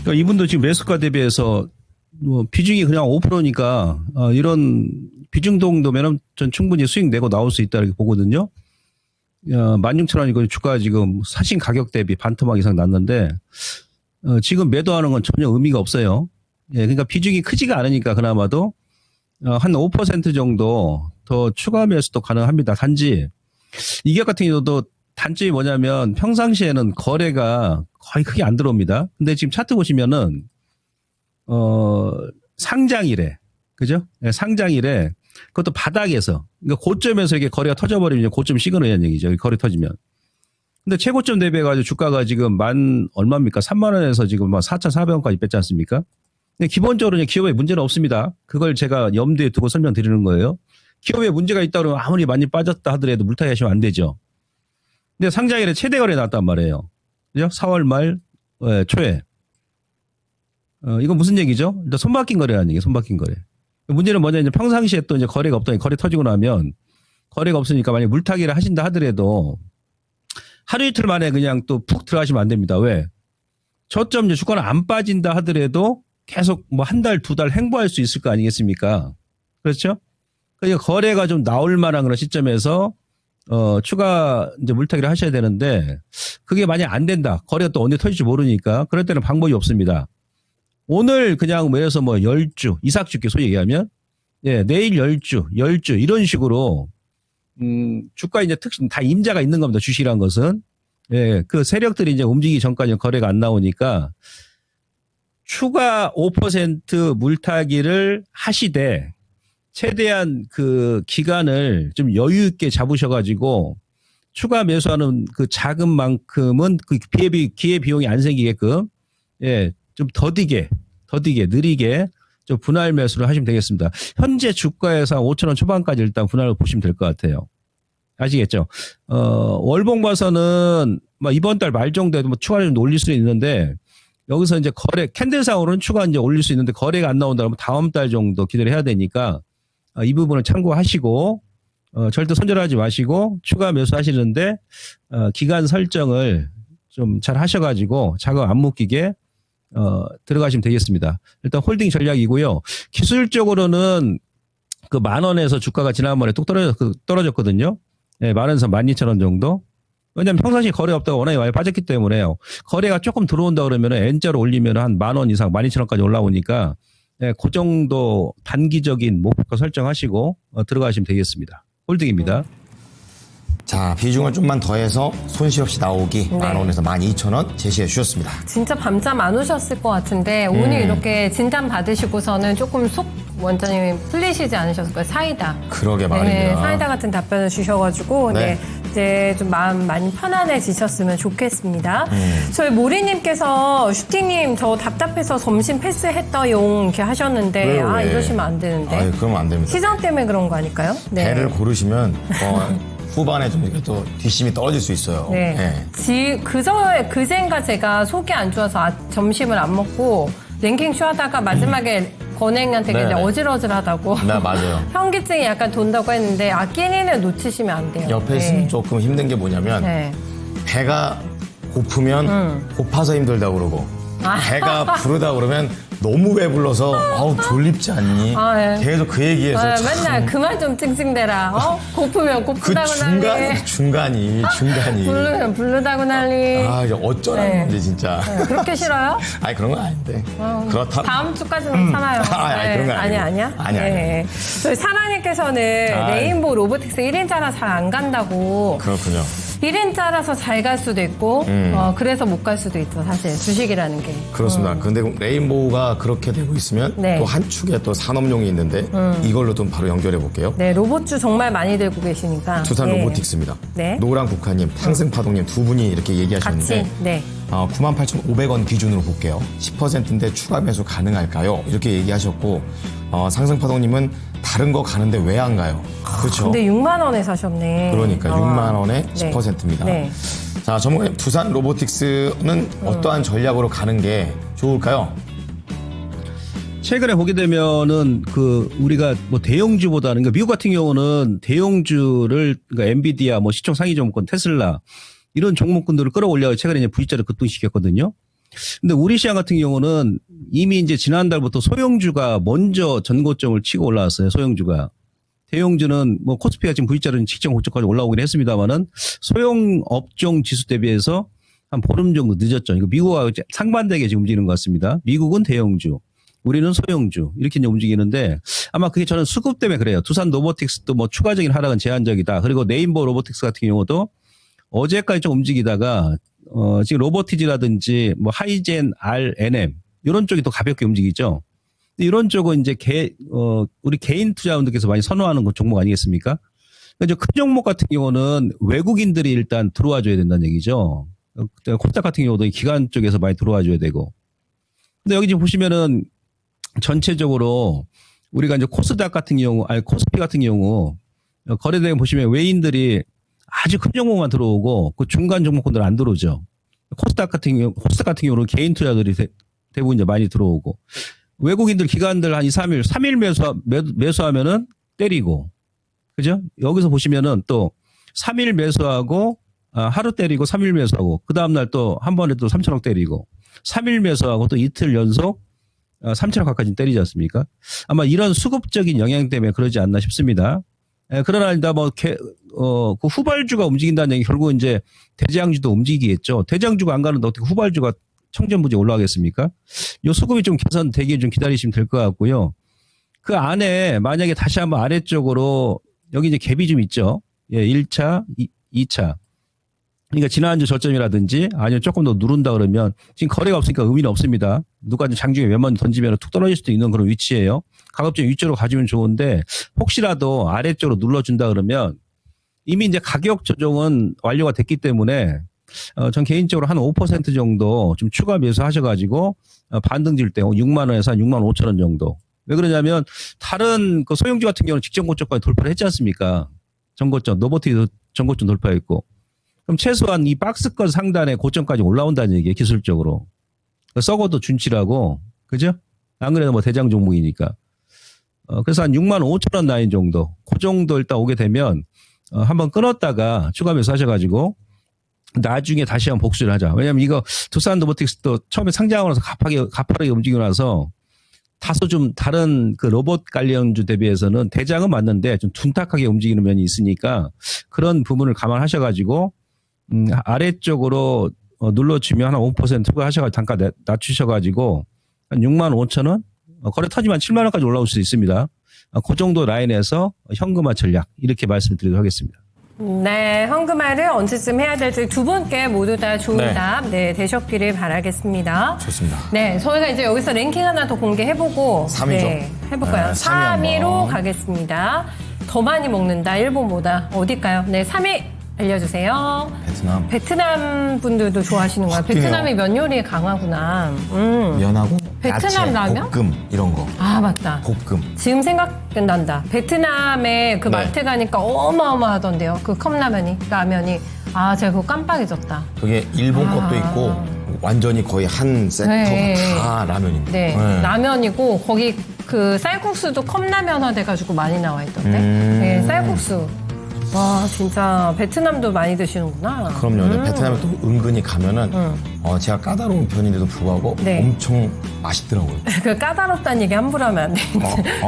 그러니까 이분도 지금 매수가 대비해서 비중이 그냥 5%니까 이런 비중 정도면 전 충분히 수익 내고 나올 수 있다 이렇게 보거든요. 16,000원이고 주가 지금 사신 가격 대비 반토막 이상 났는데 지금 매도하는 건 전혀 의미가 없어요. 예, 그러니까 비중이 크지가 않으니까 그나마도 한 5% 정도 더 추가 매수도 가능합니다. 단지 이격 같은 경우도 단점이 뭐냐면 평상시에는 거래가 거의 크게 안 들어옵니다. 근데 지금 차트 보시면은 상장일에 그죠? 네, 상장일에 그것도 바닥에서 그러니까 고점에서 이게 거래가 터져버리면 고점 시그널이라는 얘기죠. 거래 터지면. 근데 최고점 대비해가지고 주가가 지금 얼마입니까? 3만 원에서 지금 막 4,400원까지 뺐지 않습니까? 근데 기본적으로 기업에 문제는 없습니다. 그걸 제가 염두에 두고 설명드리는 거예요. 기업에 문제가 있다 그러면 아무리 많이 빠졌다 하더라도 물타기 하시면 안 되죠. 근데 상장일에 최대 거래 났단 말이에요. 그죠? 4월 말 초에. 이건 무슨 얘기죠? 일단 손바뀐 거래라는 얘기예요. 손바뀐 거래. 문제는 뭐냐, 이제 평상시에 또 이제 거래가 없더니 거래 터지고 나면 거래가 없으니까 만약 물타기를 하신다 하더라도 하루 이틀 만에 그냥 또 푹 들어가시면 안 됩니다. 왜? 저점 이제 주가는 안 빠진다 하더라도 계속 뭐 한 달, 두 달 행보할 수 있을 거 아니겠습니까? 그렇죠? 그러니까 거래가 좀 나올 만한 그런 시점에서 추가 이제 물타기를 하셔야 되는데 그게 만약 안 된다. 거래가 또 언제 터질지 모르니까 그럴 때는 방법이 없습니다. 오늘 그냥 예를 뭐 10주, 이삭주기 소위 얘기하면 내일 10주 이런 식으로 주가 이제 특징 다 임자가 있는 겁니다. 주식이란 것은. 그 세력들이 이제 움직이기 전까지 거래가 안 나오니까 추가 5% 물타기를 하시되 최대한 그 기간을 좀 여유 있게 잡으셔가지고 추가 매수하는 그 자금만큼은 그 기회 비용이 안 생기게끔 좀 더디게 느리게 좀 분할 매수를 하시면 되겠습니다. 현재 주가에서 5,000원 초반까지 일단 분할을 보시면 될 것 같아요. 아시겠죠? 월봉 봐서는 이번 달 말 정도에 뭐 추가를 좀 올릴 수는 있는데 여기서 이제 캔들상으로는 추가 이제 올릴 수 있는데 거래가 안 나온다면 다음 달 정도 기대를 해야 되니까 이 부분을 참고하시고 절대 손절하지 마시고 추가 매수하시는데 기간 설정을 좀 잘 하셔가지고 자금 안 묶이게 들어가시면 되겠습니다. 일단 홀딩 전략이고요. 기술적으로는 그 10,000원에서 주가가 지난번에 뚝 떨어졌거든요. 10,000원에서 12,000원 정도. 왜냐하면 평상시 거래가 없다가 워낙에 많이 빠졌기 때문에요. 거래가 조금 들어온다 그러면 N자로 올리면 한 10,000원 이상 12,000원까지 올라오니까 그 정도 단기적인 목표 설정하시고 들어가시면 되겠습니다. 홀딩입니다. 자, 비중을 좀만 더해서 손실 없이 나오기 네. 10,000원에서 12,000원 제시해 주셨습니다. 진짜 밤잠 안 오셨을 것 같은데 오늘 이렇게 진단 받으시고서는 조금 속 원장님이 풀리시지 않으셨을까요? 사이다. 그러게 말입니다. 네, 사이다 같은 답변을 주셔가지고 네. 네. 이제 좀 마음 많이 편안해지셨으면 좋겠습니다. 저희 모리님께서 슈팅님 저 답답해서 점심 패스했더용 이렇게 하셨는데 왜요, 왜? 이러시면 안 되는데 아, 그러면 안 됩니다. 시장 때문에 그런 거 아닐까요? 네. 배를 고르시면 후반에 좀 이렇게 또 뒷심이 떨어질 수 있어요. 네. 네. 그젠가 제가 속이 안 좋아서 점심을 안 먹고 랭킹쇼 하다가 마지막에 권행한테 네, 굉장히 네. 어질어질하다고 네, 맞아요. 현기증이 약간 돈다고 했는데 끼니는 놓치시면 안 돼요. 옆에 있으면 조금 힘든 게 뭐냐면 네. 배가 고프면 고파서 힘들다고 그러고 배가 부르다 그러면 너무 배불러서 아우 졸립지 않니? 아, 네. 계속 그 얘기해서 아, 참 맨날 그만 좀 찡찡대라. 고프면 그 고프다고 난리. 중간이 부르면 부르다고 난리. 아 이제 어쩌라는 네. 건지 진짜. 네, 그렇게 싫어요? 아니 그런 건 아닌데. 그렇다. 다음 주까지는 참아요. 아니, 그런 거 아니고. 아니야? 아니야. 네. 저희 사라님께서는 아이. 레인보우 로보틱스 1인자라 잘 안 간다고. 그렇군요. 1인자라서 잘 갈 수도 있고, 그래서 못 갈 수도 있죠, 사실. 주식이라는 게. 그렇습니다. 근데 레인보우가 그렇게 되고 있으면 네. 또 한 축에 또 산업용이 있는데 이걸로 좀 바로 연결해 볼게요. 네, 로봇주 정말 많이 들고 계시니까. 두산 네. 로보틱스입니다. 네. 노랑 국화님, 탕승파동님 두 분이 이렇게 얘기하셨는데 같이, 네. 98,500원 기준으로 볼게요. 10%인데 추가 매수 가능할까요? 이렇게 얘기하셨고 상승파동님은 다른 거 가는데 왜 안 가요? 그렇죠. 근데 6만 원에 사셨네. 그러니까 6만 원에 네. 10%입니다. 네. 자, 전문가님 두산 로보틱스는 어떠한 전략으로 가는 게 좋을까요? 최근에 보게 되면은 우리가 뭐 대형주보다는 그러니까 미국 같은 경우는 대형주를 그러니까 엔비디아 뭐 시총 상위 종목권 테슬라 이런 종목군들을 끌어올려 최근에 이제 V자를 급등시켰거든요. 근데 우리 시장 같은 경우는 이미 이제 지난달부터 소형주가 먼저 전고점을 치고 올라왔어요. 소형주가. 대형주는 뭐 코스피가 지금 V자는 직전 고점까지 올라오긴 했습니다만은 소형 업종 지수 대비해서 한 보름 정도 늦었죠. 이거 미국하고 상반되게 지금 움직이는 것 같습니다. 미국은 대형주, 우리는 소형주 이렇게 이제 움직이는데 아마 그게 저는 수급 때문에 그래요. 두산 로보틱스도 뭐 추가적인 하락은 제한적이다. 그리고 네임버 로보틱스 같은 경우도 어제까지 좀 움직이다가 지금 로보티지라든지 뭐 하이젠, NM 이런 쪽이 더 가볍게 움직이죠. 이런 쪽은 이제 우리 개인 투자원들께서 많이 선호하는 종목 아니겠습니까? 그러니까 큰 종목 같은 경우는 외국인들이 일단 들어와 줘야 된다는 얘기죠. 코스닥 같은 경우도 기관 쪽에서 많이 들어와 줘야 되고. 근데 여기 지금 보시면은 전체적으로 우리가 이제 코스닥 같은 경우, 코스피 같은 경우 거래대에 보시면 외인들이 아주 큰 종목만 들어오고 그 중간 종목군들 안 들어오죠. 코스닥 같은 경우는 개인 투자들이 대부분 이제 많이 들어오고 외국인들 기관들 한 2, 3일 매수하면은 때리고 그죠? 여기서 보시면은 또 3일 매수하고 하루 때리고 3일 매수하고 그 다음날 또 한 번에 또 3천억 때리고 3일 매수하고 또 이틀 연속 3천억 가까이 때리지 않습니까? 아마 이런 수급적인 영향 때문에 그러지 않나 싶습니다. 그러나 일단 그 후발주가 움직인다는 얘기 결국 이제 대장주도 움직이겠죠. 대장주가 안 가는데 어떻게 후발주가 청전부지에 올라가겠습니까? 이 수급이 좀 개선되기 좀 기다리시면 될 것 같고요. 그 안에 만약에 다시 한번 아래쪽으로 여기 이제 갭이 좀 있죠. 예, 1차, 2차. 그러니까 지난주 저점이라든지 아니면 조금 더 누른다 그러면 지금 거래가 없으니까 의미는 없습니다. 누가 장중에 몇만 던지면 툭 떨어질 수도 있는 그런 위치예요. 가급적 위쪽으로 가주면 좋은데 혹시라도 아래쪽으로 눌러준다 그러면 이미 이제 가격 조정은 완료가 됐기 때문에 전 개인적으로 한 5% 정도 좀 추가 매수하셔가지고 반등 질 때 6만 원에서 한 6만 5천 원 정도. 왜 그러냐면 다른 그 소형주 같은 경우는 직전 고점까지 돌파를 했지 않습니까? 전고점, 노보티도 전고점 돌파했고. 그럼 최소한 이 박스권 상단의 고점까지 올라온다는 얘기예요, 기술적으로. 썩어도 준치라고, 그죠? 안 그래도 뭐 대장 종목이니까. 그래서 한 6만 5천 원 라인 정도, 그 정도 일단 오게 되면 한번 끊었다가 추가 매수하셔가지고 나중에 다시 한번 복수를 하자. 왜냐면 이거 두산 로보틱스도 처음에 상장하고 나서 가파르게 움직이고 나서 다소 좀 다른 그 로봇 관련주 대비해서는 대장은 맞는데 좀 둔탁하게 움직이는 면이 있으니까 그런 부분을 감안하셔가지고 아래쪽으로 눌러주면 한 5% 투과하셔가지고 단가 낮추셔가지고 한 6만 5천 원? 거래 터지면 7만 원까지 올라올 수 있습니다. 그 정도 라인에서 현금화 전략 이렇게 말씀드리도록 하겠습니다. 네, 현금화를 언제쯤 해야 될지 두 분께 모두 다 좋은 네. 답 되셨기를 바라겠습니다. 좋습니다. 네, 저희가 이제 여기서 랭킹 하나 더 공개해보고 3위죠. 네, 해볼까요? 네, 3위 3위로 한번. 가겠습니다. 더 많이 먹는다, 일본보다. 어딜까요? 네, 3위 알려주세요. 베트남 분들도 좋아하시는 거야. 바뀌네요. 베트남이 면 요리에 강하구나. 면하고 베트남 야채, 라면? 볶음 이런 거. 아, 맞다. 볶음. 지금 생각난다. 베트남에 그 네. 마트 가니까 어마어마하던데요. 그 컵라면이, 라면이. 아, 제가 그거 깜빡 잊었다. 그게 일본 것도 있고 완전히 거의 한 세트가 네. 다 라면입니다. 네, 라면이고 거기 그 쌀국수도 컵라면화 돼가지고 많이 나와 있던데. 네, 쌀국수. 와, 진짜 베트남도 많이 드시는구나. 그럼요. 베트남에 또 은근히 가면은 제가 까다로운 편인데도 불구하고 네. 엄청 맛있더라고요. 그 까다롭다는 얘기 함부로 하면 안 돼.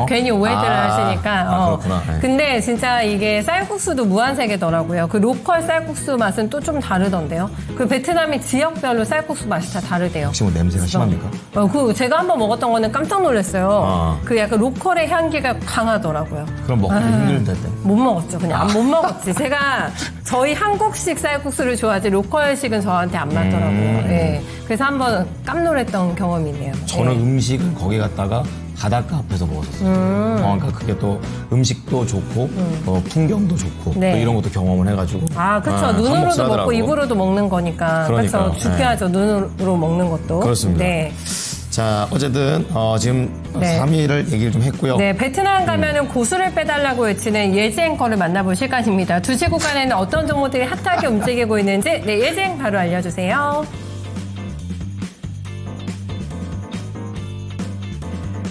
괜히 오해들을 하시니까. 그렇구나. 네. 근데 진짜 이게 쌀국수도 무한세계더라고요. 그 로컬 쌀국수 맛은 또 좀 다르던데요. 그 베트남이 지역별로 쌀국수 맛이 다 다르대요. 혹시 뭐 냄새가 심합니까? 그 제가 한번 먹었던 거는 깜짝 놀랐어요. 아. 그 약간 로컬의 향기가 강하더라고요. 그럼 먹기 힘들다 때. 못 먹었죠. 그냥 못 먹었지. 제가 저희 한국식 쌀국수를 좋아하지 로컬식은 저한테 안 맞더라고요. 예. 그래서 한번 깜놀했던 경험이 있네요. 저는 예. 음식은 거기 갔다가 바닷가 앞에서 먹었었어요. 그러니까 그게 또 음식도 좋고 풍경도 좋고 네. 또 이런 것도 경험을 해가지고. 아, 그쵸. 한몫을 눈으로도 먹고 하더라고. 입으로도 먹는 거니까. 그러니까요. 그쵸. 중요하죠. 눈으로 먹는 것도. 그렇습니다. 네. 자, 어쨌든 지금 네. 3위를 얘기를 좀 했고요. 네, 베트남 가면은 고수를 빼달라고 외치는 예지 앵커를 만나볼 시간입니다. 2시 구간에는 어떤 종목들이 핫하게 움직이고 있는지 네, 예지 앵커 바로 알려주세요.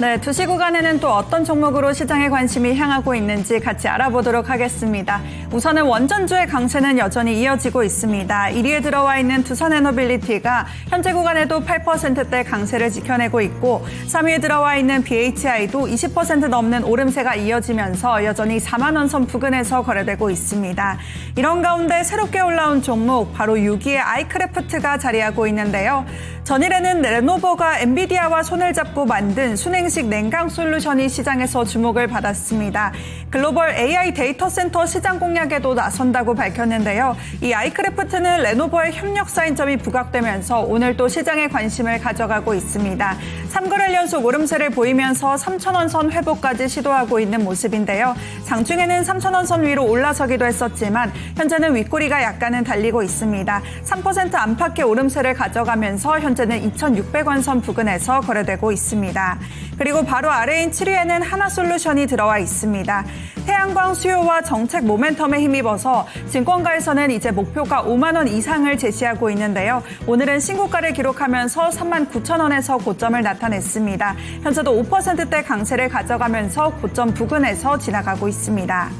네, 2시 구간에는 또 어떤 종목으로 시장의 관심이 향하고 있는지 같이 알아보도록 하겠습니다. 우선은 원전주의 강세는 여전히 이어지고 있습니다. 1위에 들어와 있는 두산에너빌리티가 현재 구간에도 8%대 강세를 지켜내고 있고 3위에 들어와 있는 BHI도 20% 넘는 오름세가 이어지면서 여전히 4만 원 선 부근에서 거래되고 있습니다. 이런 가운데 새롭게 올라온 종목 바로 6위의 아이크래프트가 자리하고 있는데요. 전일에는 레노버가 엔비디아와 손을 잡고 만든 순행식 냉각 솔루션이 시장에서 주목을 받았습니다. 글로벌 AI 데이터 센터 시장 공략에도 나선다고 밝혔는데요. 이 아이크래프트는 레노버의 협력사인 점이 부각되면서 오늘 또 시장에 관심을 가져가고 있습니다. 3거래일 연속 오름세를 보이면서 3,000원 선 회복까지 시도하고 있는 모습인데요. 장중에는 3,000원 선 위로 올라서기도 했었지만 현재는 윗꼬리가 약간은 달리고 있습니다. 3% 안팎의 오름세를 가져가면서 현재는 2,600원 선 부근에서 거래되고 있습니다. 그리고 바로 아래인 7위에는 하나솔루션이 들어와 있습니다. 태양광 수요와 정책 모멘텀에 힘입어서 증권가에서는 이제 목표가 5만 원 이상을 제시하고 있는데요. 오늘은 신고가를 기록하면서 39,000원에서 고점을 나타냈습니다. 현재도 5%대 강세를 가져가면서 고점 부근에서 지나가고 있습니다.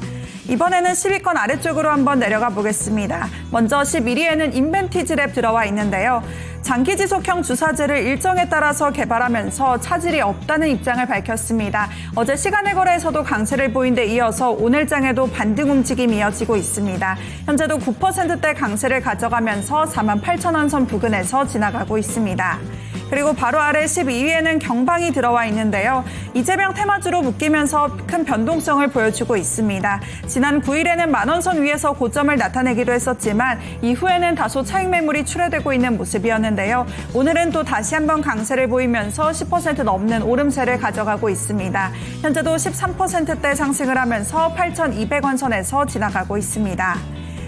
이번에는 10위권 아래쪽으로 한번 내려가 보겠습니다. 먼저 11위에는 인벤티지랩 들어와 있는데요. 장기지속형 주사제를 일정에 따라서 개발하면서 차질이 없다는 입장을 밝혔습니다. 어제 시간의 거래에서도 강세를 보인 데 이어서 오늘장에도 반등 움직임이 이어지고 있습니다. 현재도 9%대 강세를 가져가면서 48,000원 선 부근에서 지나가고 있습니다. 그리고 바로 아래 12위에는 경방이 들어와 있는데요. 이재명 테마주로 묶이면서 큰 변동성을 보여주고 있습니다. 지난 9일에는 만원선 위에서 고점을 나타내기도 했었지만 이후에는 다소 차익 매물이 출회되고 있는 모습이었는데요. 오늘은 또 다시 한번 강세를 보이면서 10% 넘는 오름세를 가져가고 있습니다. 현재도 13%대 상승을 하면서 8,200원 선에서 지나가고 있습니다.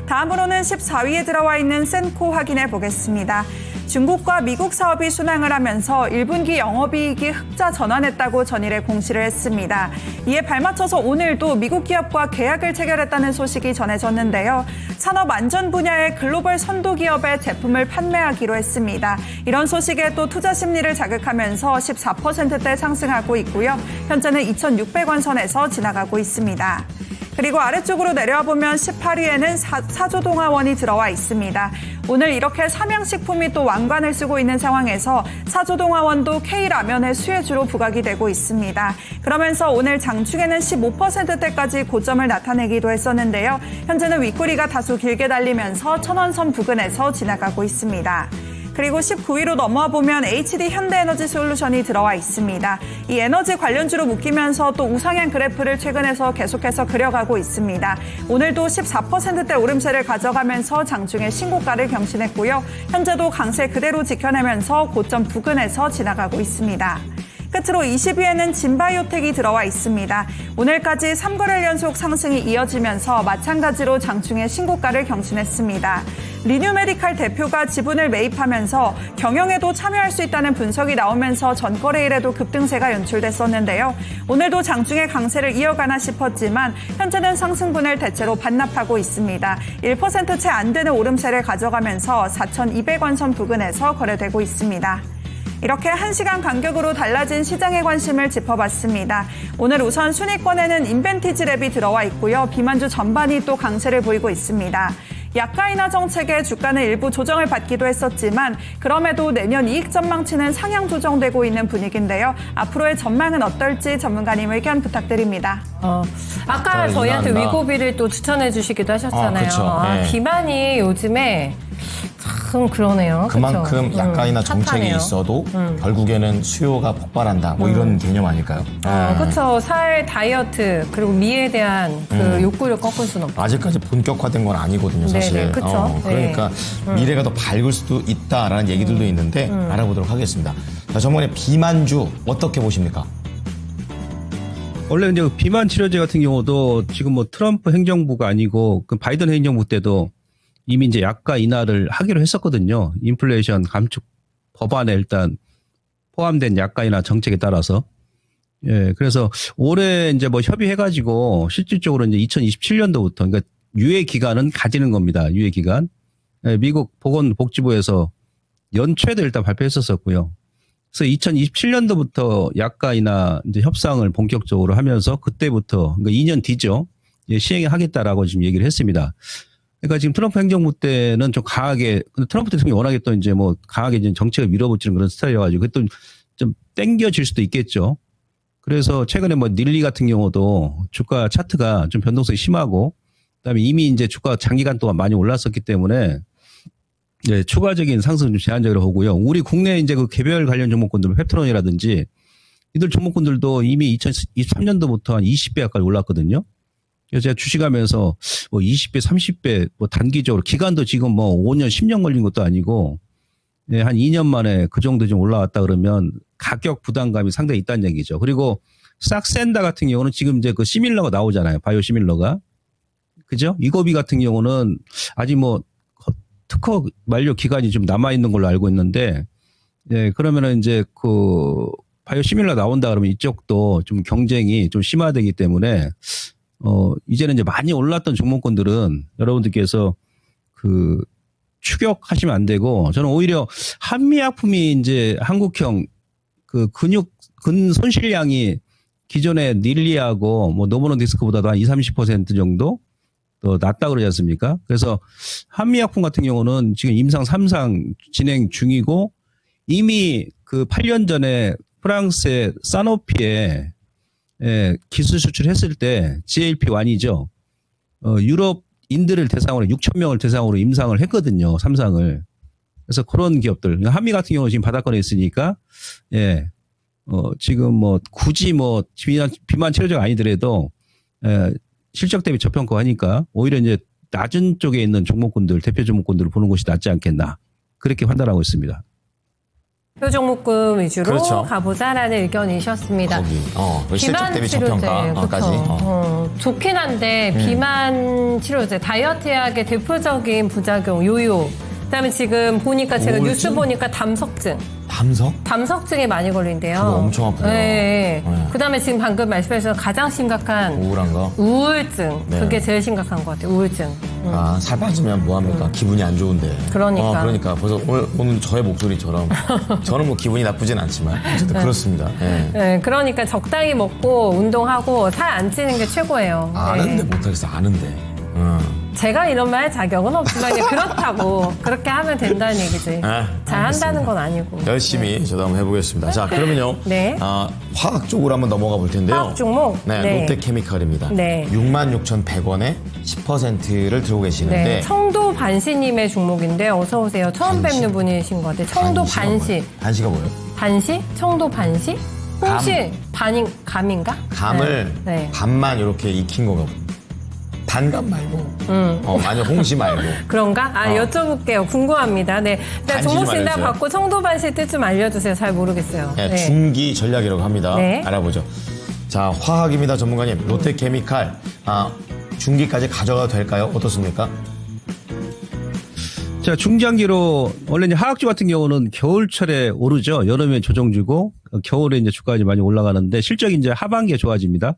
다음으로는 14위에 들어와 있는 센코 확인해 보겠습니다. 중국과 미국 사업이 순항을 하면서 1분기 영업이익이 흑자 전환했다고 전일에 공시를 했습니다. 이에 발맞춰서 오늘도 미국 기업과 계약을 체결했다는 소식이 전해졌는데요. 산업 안전 분야의 글로벌 선도 기업의 제품을 판매하기로 했습니다. 이런 소식에 또 투자 심리를 자극하면서 14%대 상승하고 있고요. 현재는 2,600원 선에서 지나가고 있습니다. 그리고 아래쪽으로 내려와 보면 18위에는 사조동화원이 들어와 있습니다. 오늘 이렇게 삼양식품이 또 왕관을 쓰고 있는 상황에서 사조동화원도 K라면의 수혜주로 부각이 되고 있습니다. 그러면서 오늘 장중에는 15%대까지 고점을 나타내기도 했었는데요. 현재는 윗꼬리가 다소 길게 달리면서 1,000원 선 부근에서 지나가고 있습니다. 그리고 19위로 넘어와 보면 HD 현대에너지 솔루션이 들어와 있습니다. 이 에너지 관련주로 묶이면서 또 우상향 그래프를 최근에서 계속해서 그려가고 있습니다. 오늘도 14%대 오름세를 가져가면서 장중에 신고가를 경신했고요. 현재도 강세 그대로 지켜내면서 고점 부근에서 지나가고 있습니다. 끝으로 20위에는 진바이오텍이 들어와 있습니다. 오늘까지 3거래일 연속 상승이 이어지면서 마찬가지로 장중에 신고가를 경신했습니다. 리뉴메디칼 대표가 지분을 매입하면서 경영에도 참여할 수 있다는 분석이 나오면서 전거래일에도 급등세가 연출됐었는데요. 오늘도 장중에 강세를 이어가나 싶었지만 현재는 상승분을 대체로 반납하고 있습니다. 1% 채 안 되는 오름세를 가져가면서 4,200원 선 부근에서 거래되고 있습니다. 이렇게 1시간 간격으로 달라진 시장의 관심을 짚어봤습니다. 오늘 우선 순위권에는 인벤티지랩이 들어와 있고요. 비만주 전반이 또 강세를 보이고 있습니다. 약가 인하 정책에 주가는 일부 조정을 받기도 했었지만 그럼에도 내년 이익 전망치는 상향 조정되고 있는 분위기인데요. 앞으로의 전망은 어떨지 전문가님 의견 부탁드립니다. 아까 저희한테 인하한다. 위고비를 또 추천해 주시기도 하셨잖아요. 그쵸. 네. 비만이 요즘에 참 그러네요. 그만큼 그쵸? 약간이나 정책이 핫하네요. 있어도 결국에는 수요가 폭발한다. 뭐 이런 개념 아닐까요? 그렇죠. 살 다이어트 그리고 미에 대한 그 욕구를 꺾을 수는 없죠. 아직까지 본격화된 건 아니거든요, 사실. 네네, 그쵸. 그러니까 미래가 더 밝을 수도 있다라는 얘기들도 있는데 알아보도록 하겠습니다. 자, 전번에 비만주 어떻게 보십니까? 원래 이제 비만 치료제 같은 경우도 지금 뭐 트럼프 행정부가 아니고 그 바이든 행정부 때도 이미 이제 약가 인하를 하기로 했었거든요. 인플레이션 감축 법안에 일단 포함된 약가 인하 정책에 따라서. 예, 그래서 올해 이제 뭐 협의해가지고 실질적으로 이제 2027년도부터 그러니까 유예 기간은 가지는 겁니다. 유예 기간. 예, 미국 보건복지부에서 연초에도 일단 발표했었었고요. 그래서 2027년도부터 약가 인하 이제 협상을 본격적으로 하면서 그때부터 그러니까 2년 뒤죠. 예, 시행하겠다라고 지금 얘기를 했습니다. 그러니까 지금 트럼프 행정부 때는 좀 강하게, 근데 트럼프 대통령이 워낙에 또 이제 뭐 강하게 이제 정책을 밀어붙이는 그런 스타일이어가지고 그게 또 좀 땡겨질 수도 있겠죠. 그래서 최근에 뭐 닐리 같은 경우도 주가 차트가 좀 변동성이 심하고 그다음에 이미 이제 주가 장기간 동안 많이 올랐었기 때문에 네, 추가적인 상승은 좀 제한적으로 보고요. 우리 국내 이제 그 개별 관련 종목군들, 펩트론이라든지 이들 종목군들도 이미 2023년도부터 한 20배 가까이 올랐거든요. 그래서 제가 주식하면서 뭐 20배, 30배 뭐 단기적으로 기간도 지금 뭐 5년, 10년 걸린 것도 아니고 예, 한 2년 만에 그 정도 좀 올라왔다 그러면 가격 부담감이 상당히 있다는 얘기죠. 그리고 싹센다 같은 경우는 지금 이제 그 시밀러가 나오잖아요. 바이오 시밀러가. 그죠? 이거비 같은 경우는 아직 뭐 특허 만료 기간이 좀 남아있는 걸로 알고 있는데 예, 그러면은 이제 그 바이오 시밀러 나온다 그러면 이쪽도 좀 경쟁이 좀 심화되기 때문에 이제는 이제 많이 올랐던 종목군들은 여러분들께서 그 추격하시면 안 되고 저는 오히려 한미약품이 이제 한국형 그 근 손실량이 기존의 닐리하고 뭐 노보노디스크보다도 한 20-30% 정도 더 낮다 그러지 않습니까? 그래서 한미약품 같은 경우는 지금 임상 3상 진행 중이고 이미 그 8년 전에 프랑스의 사노피에 기술 수출했을 때 GLP-1이죠. 유럽인들을 대상으로 6,000명을 대상으로 임상을 했거든요. 3상을. 그래서 그런 기업들. 한미 같은 경우는 지금 바닥권에 있으니까 예. 지금 뭐 굳이 뭐 비만 치료제가 아니더라도 실적 대비 저평가하니까 오히려 이제 낮은 쪽에 있는 종목군들, 대표 종목군들을 보는 것이 낫지 않겠나. 그렇게 판단하고 있습니다. 표 종목군 위주로 그렇죠. 가보자라는 의견이셨습니다. 거기 실적 대비 저평가까지. 좋긴 한데 비만 치료제, 다이어트 약의 대표적인 부작용 요요. 그다음에 지금 보니까 제가 우울증? 뉴스 보니까 담석증. 담석증에 많이 걸린대요. 그거 엄청 아프네요. 네. 네. 그다음에 지금 방금 말씀하신 가장 심각한 우울한 거. 우울증. 네. 그게 제일 심각한 것 같아요. 우울증. 살 빠지면 뭐합니까? 기분이 안 좋은데. 그러니까. 그러니까. 벌써 오늘 저의 목소리처럼 저는 뭐 기분이 나쁘진 않지만 어쨌든 그렇습니다. 네. 네, 그러니까 적당히 먹고 운동하고 살 안 찌는 게 최고예요. 아는데 못하겠어, 아는데. 제가 이런 말 할 자격은 없지만 이제 그렇다고 그렇게 하면 된다는 얘기지. 잘 한다는 건 아니고. 열심히 저도 한번 해보겠습니다. 자, 그러면요. 네. 화학 쪽으로 한번 넘어가 볼 텐데요. 화학 종목? 네, 네. 롯데케미칼입니다. 네. 66,100원에 10%를 들고 계시는데. 네, 청도 반시님의 종목인데 어서 오세요. 처음 반시? 뵙는 분이신 것 같아요. 청도 반시. 뭐예요? 반시가 뭐예요? 반시? 청도 반시? 혹시 감인가? 감을 네. 반만 이렇게 익힌 거고. 단감 말고. 아니, 홍시 말고. 그런가? 여쭤볼게요. 궁금합니다. 네. 반시 종목 좀 진단 알려주세요. 받고 청도 반시 뜻 좀 알려주세요. 잘 모르겠어요. 네, 중기 전략이라고 합니다. 네. 알아보죠. 자, 화학입니다, 전문가님. 롯데케미칼. 중기까지 가져가도 될까요? 어떻습니까? 자, 중장기로 원래 이제 화학주 같은 경우는 겨울철에 오르죠. 여름에 조정주고 겨울에 이제 주가가 이제 많이 올라가는데 실적이 이제 하반기에 좋아집니다.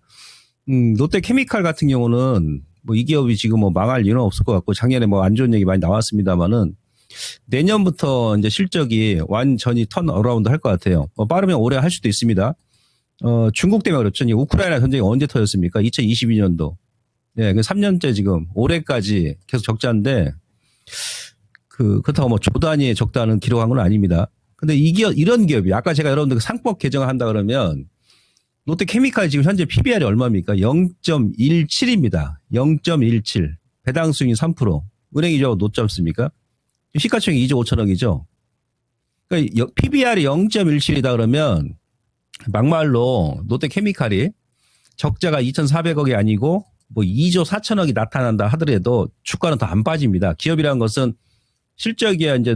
롯데케미칼 같은 경우는 뭐 이 기업이 지금 뭐 망할 이유는 없을 것 같고 작년에 뭐 안 좋은 얘기 많이 나왔습니다만은 내년부터 이제 실적이 완전히 턴 어라운드 할 것 같아요. 빠르면 올해 할 수도 있습니다. 중국 때문에 그렇죠. 우크라이나 전쟁이 언제 터졌습니까? 2022년도. 네, 3년째 지금 올해까지 계속 적자인데 그렇다고 뭐 조단위에 적다는 기록한 건 아닙니다. 근데 이런 기업이 아까 제가 여러분들 상법 개정을 한다 그러면 롯데케미칼 지금 현재 PBR이 얼마입니까? 0.17입니다. 0.17. 배당 수익이 3%. 은행이죠. 노점습니까? 시가총액이 2조 5천억이죠. 그러니까 PBR이 0.17이다 그러면 막말로 롯데케미칼이 적자가 2,400억이 아니고 뭐 2조 4천억이 나타난다 하더라도 주가는 더 안 빠집니다. 기업이라는 것은 실적이야 이제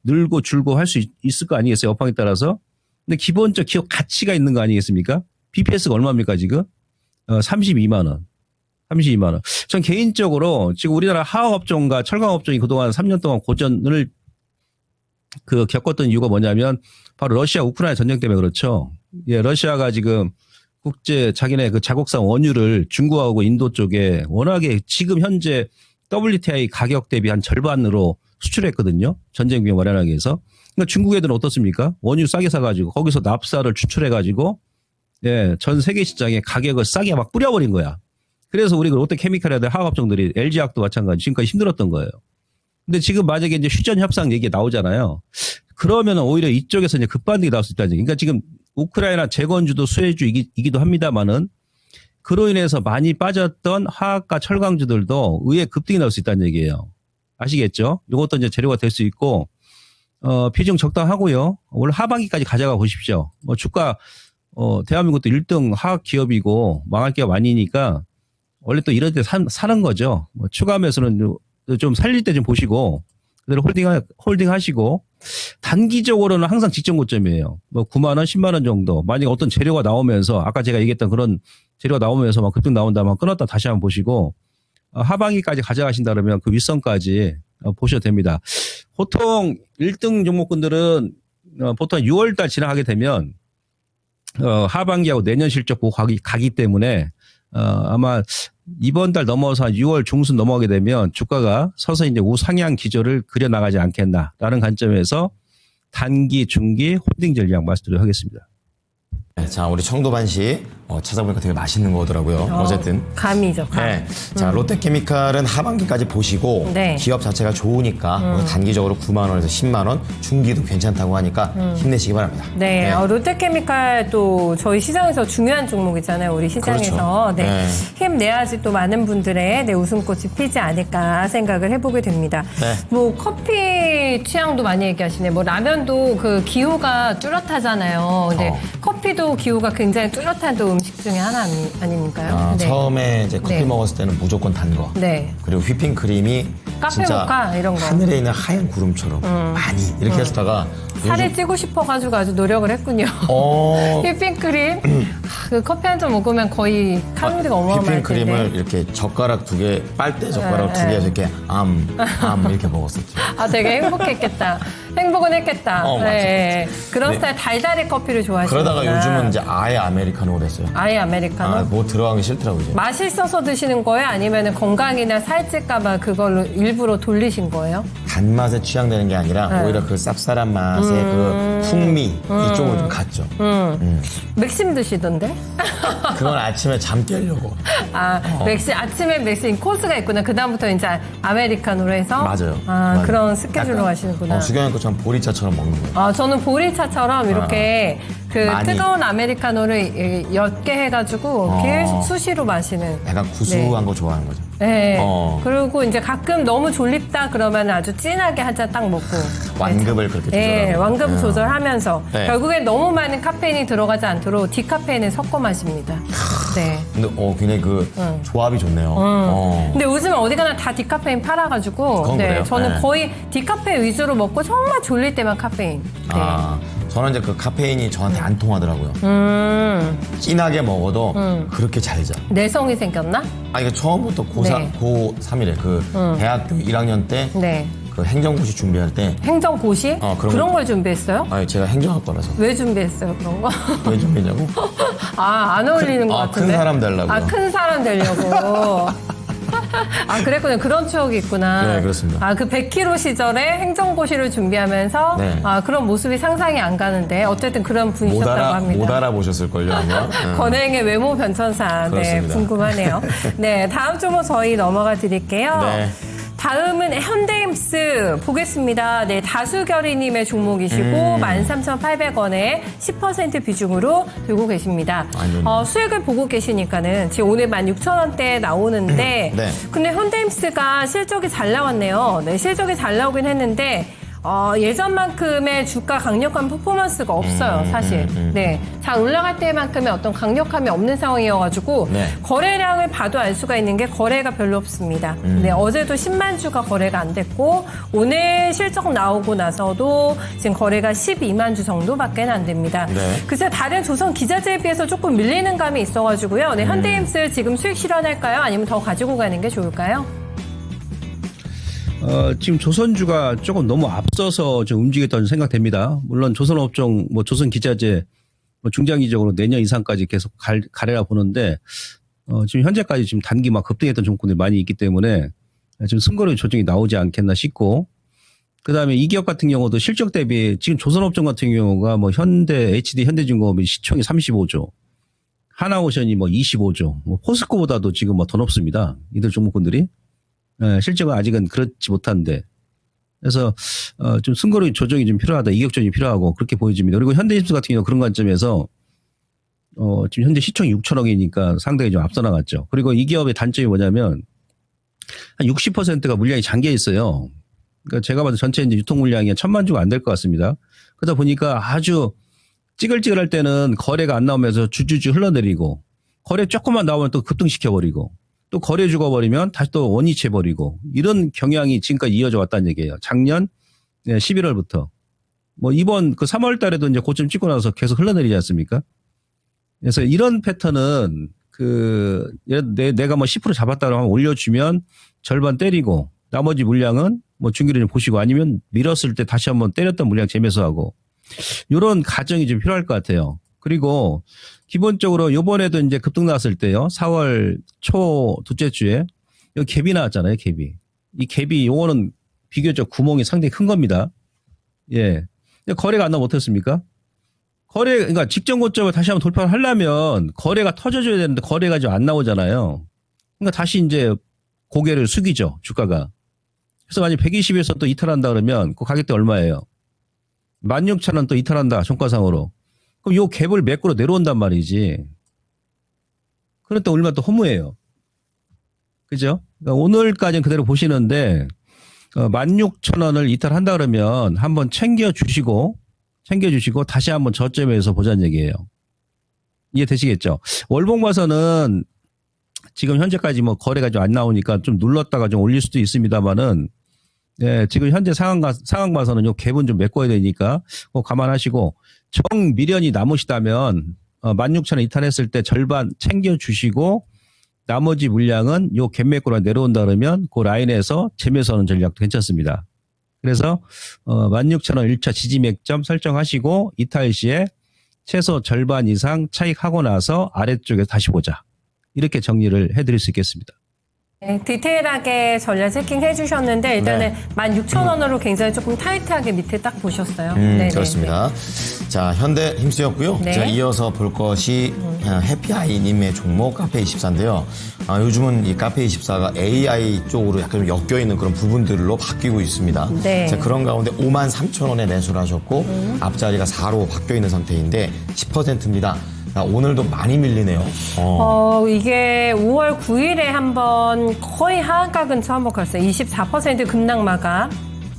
늘고 줄고 할 수 있을 거 아니겠어요? 업황에 따라서. 근데 기본적 기업 가치가 있는 거 아니겠습니까? BPS가 얼마입니까 지금? 32만 원. 32만 원. 전 개인적으로 지금 우리나라 화학업종과 철강업종이 그동안 3년 동안 고전을 겪었던 이유가 뭐냐면 바로 러시아 우크라이나 전쟁 때문에 그렇죠. 예, 러시아가 지금 국제 자기네 그 자국산 원유를 중국하고 인도 쪽에 워낙에 지금 현재 WTI 가격 대비 한 절반으로 수출했거든요. 전쟁 비용 마련하기 위해서. 그러니까 중국 애들은 어떻습니까? 원유 싸게 사가지고 거기서 납사를 추출해가지고 예, 전 세계 시장에 가격을 싸게 막 뿌려버린 거야. 그래서 우리 롯데케미칼이라든 화학업종들이 LG화학도 마찬가지 지금까지 힘들었던 거예요. 근데 지금 만약에 이제 휴전 협상 얘기 나오잖아요. 그러면 오히려 이쪽에서 이제 급반등이 나올 수 있다는 얘기. 그러니까 지금 우크라이나 재건주도 수혜주이기도 합니다만은 그로 인해서 많이 빠졌던 화학과 철강주들도 의외 급등이 나올 수 있다는 얘기예요. 아시겠죠? 이것도 이제 재료가 될 수 있고, 비중 적당하고요. 올 하반기까지 가져가 보십시오. 주가, 대한민국도 1등 화학 기업이고 망할 기업 아니니까 원래 또 이럴 때 사는 거죠. 추가 매수는 좀 살릴 때 좀 보시고, 그대로 홀딩 하시고, 단기적으로는 항상 직전 고점이에요. 9만 원, 10만 원 정도. 만약에 어떤 재료가 나오면서, 아까 제가 얘기했던 그런 재료가 나오면서 막 급등 나온다면 끊었다 다시 한번 보시고, 하반기까지 가져가신다 그러면 그 윗선까지 보셔도 됩니다. 보통 1등 종목군들은 보통 6월달 지나가게 되면 하반기하고 내년 실적 보고 가기 때문에 아마 이번 달 넘어서 6월 중순 넘어가게 되면 주가가 서서히 이제 우상향 기조를 그려나가지 않겠나라는 관점에서 단기, 중기 홀딩 전략 말씀드리도록 하겠습니다. 네, 자, 우리 청도반시 찾아보니까 되게 맛있는 거더라고요. 어쨌든. 감이죠. 감. 네. 자, 롯데케미칼은 하반기까지 보시고 네. 기업 자체가 좋으니까 단기적으로 9만 원에서 10만 원, 중기도 괜찮다고 하니까 힘내시기 바랍니다. 네, 롯데케미칼 또 저희 시장에서 중요한 종목이잖아요. 우리 시장에서. 그렇죠. 네. 네. 힘내야지 또 많은 분들의 웃음꽃이 피지 않을까 생각을 해보게 됩니다. 네. 뭐 커피 취향도 많이 얘기하시네. 뭐 라면도 그 기호가 뚜렷하잖아요. 근데 커피도 기호가 굉장히 뚜렷한 또 음식 중에 하나 아닙니까요? 네. 처음에 이제 커피 네. 먹었을 때는 무조건 단 거. 네. 그리고 휘핑크림이 진짜 카페모카 이런 거. 하늘에 있는 하얀 구름처럼 많이 이렇게 했다가 살이 찌고 싶어가지고 아주 노력을 했군요. 휘핑크림 그 커피 한 잔 먹으면 거의 칼로리가 어마어마할 텐데. 휘핑크림을 이렇게 젓가락 2개, 빨대 젓가락 2개에서 이렇게 이렇게 먹었었죠. 아, 되게 행복했겠다. 행복은 했겠다. 맞아. 네. 그런 네. 스타일 달달이 커피를 좋아하시는구나. 그러다가 요즘은 이제 아예 아메리카노가 됐어요. 아예 아메리카노? 뭐 들어가기 싫더라고요. 이제. 맛있어서 드시는 거예요? 아니면 건강이나 살찔까봐 그걸로 일부러 돌리신 거예요? 단맛에 취향되는 게 아니라 오히려 그 쌉쌀한 맛의 그 풍미 이쪽으로 좀 갔죠. 맥심 드시던데? 그건 아침에 잠 깨려고. 맥심, 아침에 맥심 코스가 있구나. 그다음부터 이제 아메리카노로 해서? 맞아요. 맞아요. 그런 스케줄로 약간, 가시는구나. 수경이 것처럼 보리차처럼 먹는 거예요. 저는 보리차처럼 이렇게 그 많이. 뜨거운 아메리카노를 옅게 해가지고 계속 수시로 마시는. 약간 구수한 거 좋아하는 거죠. 네. 그리고 이제 가끔 너무 졸립다 그러면 아주 진하게 한 잔 딱 먹고. 완급을 그렇게 네, 조절하고. 완급 조절하면서 네. 결국엔 너무 많은 카페인이 들어가지 않도록 디카페인을 섞어 마십니다. 네. 근데 굉장히 그 조합이 좋네요. 근데 요즘은 어디 가나 다 디카페인 팔아가지고 그건 그래요? 저는 네. 거의 디카페인 위주로 먹고 정말 졸릴 때만 카페인. 네. 저는 이제 그 카페인이 저한테 안 통하더라고요. 진하게 먹어도 그렇게 잘 자. 내성이 생겼나? 이거 처음부터 네. 고3이래. 그 대학교 1학년 때 네. 그 행정고시 준비할 때 행정고시? 그런 걸 준비했어요? 제가 행정학과라서 왜 준비했어요, 그런 거? 왜 준비했냐고? 안 어울리는 것 같은데. 큰 사람 되려고요. 큰 사람 되려고. 그랬구나. 그런 추억이 있구나. 네, 그렇습니다. 그 100km 시절에 행정고시를 준비하면서 네. 그런 모습이 상상이 안 가는데 어쨌든 그런 분이셨다고 합니다. 못 알아보셨을걸요, 아마. 건행의 외모 변천사. 네, 그렇습니다. 궁금하네요. 네, 다음 주모 저희 넘어가 드릴게요. 네. 다음은 현대임스 보겠습니다. 네, 다수결의님의 종목이시고 13,800원에 10% 비중으로 들고 계십니다. 수익을 보고 계시니까는 지금 오늘 16,000원대 나오는데 네. 근데 현대임스가 실적이 잘 나왔네요. 네, 실적이 잘 나오긴 했는데 예전만큼의 주가 강력한 퍼포먼스가 없어요, 사실. 네. 잘 올라갈 때만큼의 어떤 강력함이 없는 상황이어가지고, 네. 거래량을 봐도 알 수가 있는 게 거래가 별로 없습니다. 네. 어제도 10만 주가 거래가 안 됐고, 오늘 실적 나오고 나서도 지금 거래가 12만 주 정도밖에 안 됩니다. 네. 글쎄, 다른 조선 기자재에 비해서 조금 밀리는 감이 있어가지고요. 네. 현대임스 지금 수익 실현할까요? 아니면 더 가지고 가는 게 좋을까요? 지금 조선주가 조금 너무 앞서서 좀 움직였다는 생각됩니다. 물론 조선업종, 조선기자재, 중장기적으로 내년 이상까지 계속 가래라 보는데, 지금 현재까지 지금 단기 막 급등했던 종목들이 많이 있기 때문에 지금 승거래 조정이 나오지 않겠나 싶고, 그 다음에 이 기업 같은 경우도 실적 대비 지금 조선업종 같은 경우가 현대, HD, 현대중공업이 시총이 35조, 하나오션이 25조, 포스코보다도 지금 더 높습니다. 이들 종목군들이. 실적은 아직은 그렇지 못한데. 그래서, 좀 승거래 조정이 좀 필요하다. 이격전이 필요하고 그렇게 보여집니다. 그리고 현대임스 같은 경우 그런 관점에서, 지금 현재 시총이 6천억이니까 상당히 좀 앞서 나갔죠. 그리고 이 기업의 단점이 뭐냐면, 한 60%가 물량이 잠겨 있어요. 그러니까 제가 봐도 전체 이제 유통 물량이 1,000만 주가 안 될 것 같습니다. 그러다 보니까 아주 찌글찌글할 때는 거래가 안 나오면서 주주주 흘러내리고, 거래 조금만 나오면 또 급등시켜버리고, 또 거래 죽어버리면 다시 또 원위치해버리고 이런 경향이 지금까지 이어져 왔다는 얘기예요. 작년 11월부터. 이번 그 3월 달에도 이제 고점 찍고 나서 계속 흘러내리지 않습니까? 그래서 이런 패턴은 내가 10% 잡았다고 하면 올려주면 절반 때리고 나머지 물량은 중기를 좀 보시고 아니면 밀었을 때 다시 한번 때렸던 물량 재매수하고 이런 과정이 좀 필요할 것 같아요. 그리고 기본적으로 요번에도 이제 급등 나왔을 때요. 4월 초 둘째 주에 여기 갭이 나왔잖아요. 갭이. 이 갭이 요거는 비교적 구멍이 상당히 큰 겁니다. 예. 거래가 안 나오면 어떻습니까? 그러니까 직전 고점을 다시 한번 돌파를 하려면 거래가 터져줘야 되는데 거래가 좀 안 나오잖아요. 그러니까 다시 이제 고개를 숙이죠. 주가가. 그래서 만약 120에서 또 이탈한다 그러면 그 가격대 얼마예요? 16,000원 또 이탈한다. 종가상으로. 그럼 요 갭을 매꾸로 내려온단 말이지. 그럴 때 얼마나 또 허무해요. 그죠? 그러니까 오늘까지는 그대로 보시는데 16,000원을 이탈한다 그러면 한번 챙겨주시고 다시 한번 저점에서 보자는 얘기예요. 이해되시겠죠? 월봉 봐서는 지금 현재까지 거래가 좀 안 나오니까 좀 눌렀다가 좀 올릴 수도 있습니다만은 지금 현재 상황 봐서는 요 갭은 좀 메꿔야 되니까 그거 감안하시고 정미련이 남으시다면 16,000원 이탈했을 때 절반 챙겨주시고 나머지 물량은 요 갭 메꾸로 내려온다 그러면 그 라인에서 재매수하는 전략도 괜찮습니다. 그래서 16,000원 1차 지지 맥점 설정하시고 이탈 시에 최소 절반 이상 차익하고 나서 아래쪽에 다시 보자. 이렇게 정리를 해드릴 수 있겠습니다. 네, 디테일하게 전략 체킹 해주셨는데 일단은 16,000원으로 굉장히 조금 타이트하게 밑에 딱 보셨어요. 네네. 그렇습니다. 자, 현대 힘쓰였고요. 네. 자, 이어서 볼 것이 해피아이님의 종목 카페24인데요. 요즘은 이 카페24가 AI 쪽으로 약간 좀 엮여있는 그런 부분들로 바뀌고 있습니다. 네. 자, 그런 가운데 53,000원에 매수를 하셨고 앞자리가 4로 바뀌어있는 상태인데 10%입니다. 오늘도 많이 밀리네요. 이게 5월 9일에 한번 거의 하한가 근처 한번 갔어요. 24% 급락 마감.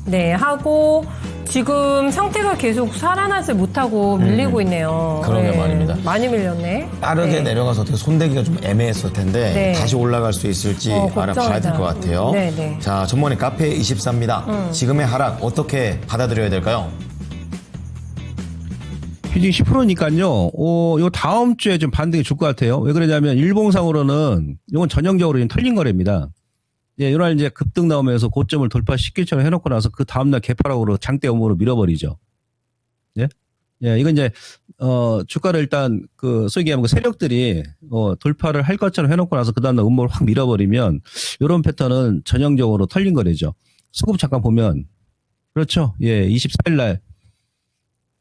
네, 하고 지금 상태가 계속 살아나지 못하고 밀리고 있네요. 그러게 네, 말입니다. 많이 밀렸네. 빠르게 네. 내려가서 어떻게 손대기가 좀 애매했을 텐데 네. 다시 올라갈 수 있을지 알아봐야 될 것 같아요. 네네. 자, 전문의 카페24입니다. 지금의 하락 어떻게 받아들여야 될까요? 휴징 10%니까요. 요 다음 주에 좀 반등이 줄 것 같아요. 왜 그러냐면 일봉상으로는 이건 전형적으로 좀 털린 거래입니다. 예, 이날 이제 급등 나오면서 고점을 돌파시킬처럼 해놓고 나서 그 다음날 개파락으로 장대 음으로 밀어버리죠. 예? 예, 이건 이제 주가를 일단 소위 얘기하면 세력들이 돌파를 할 것처럼 해놓고 나서 그 다음날 음모를 확 밀어버리면 이런 패턴은 전형적으로 털린 거래죠. 수급 잠깐 보면 그렇죠. 예, 24일 날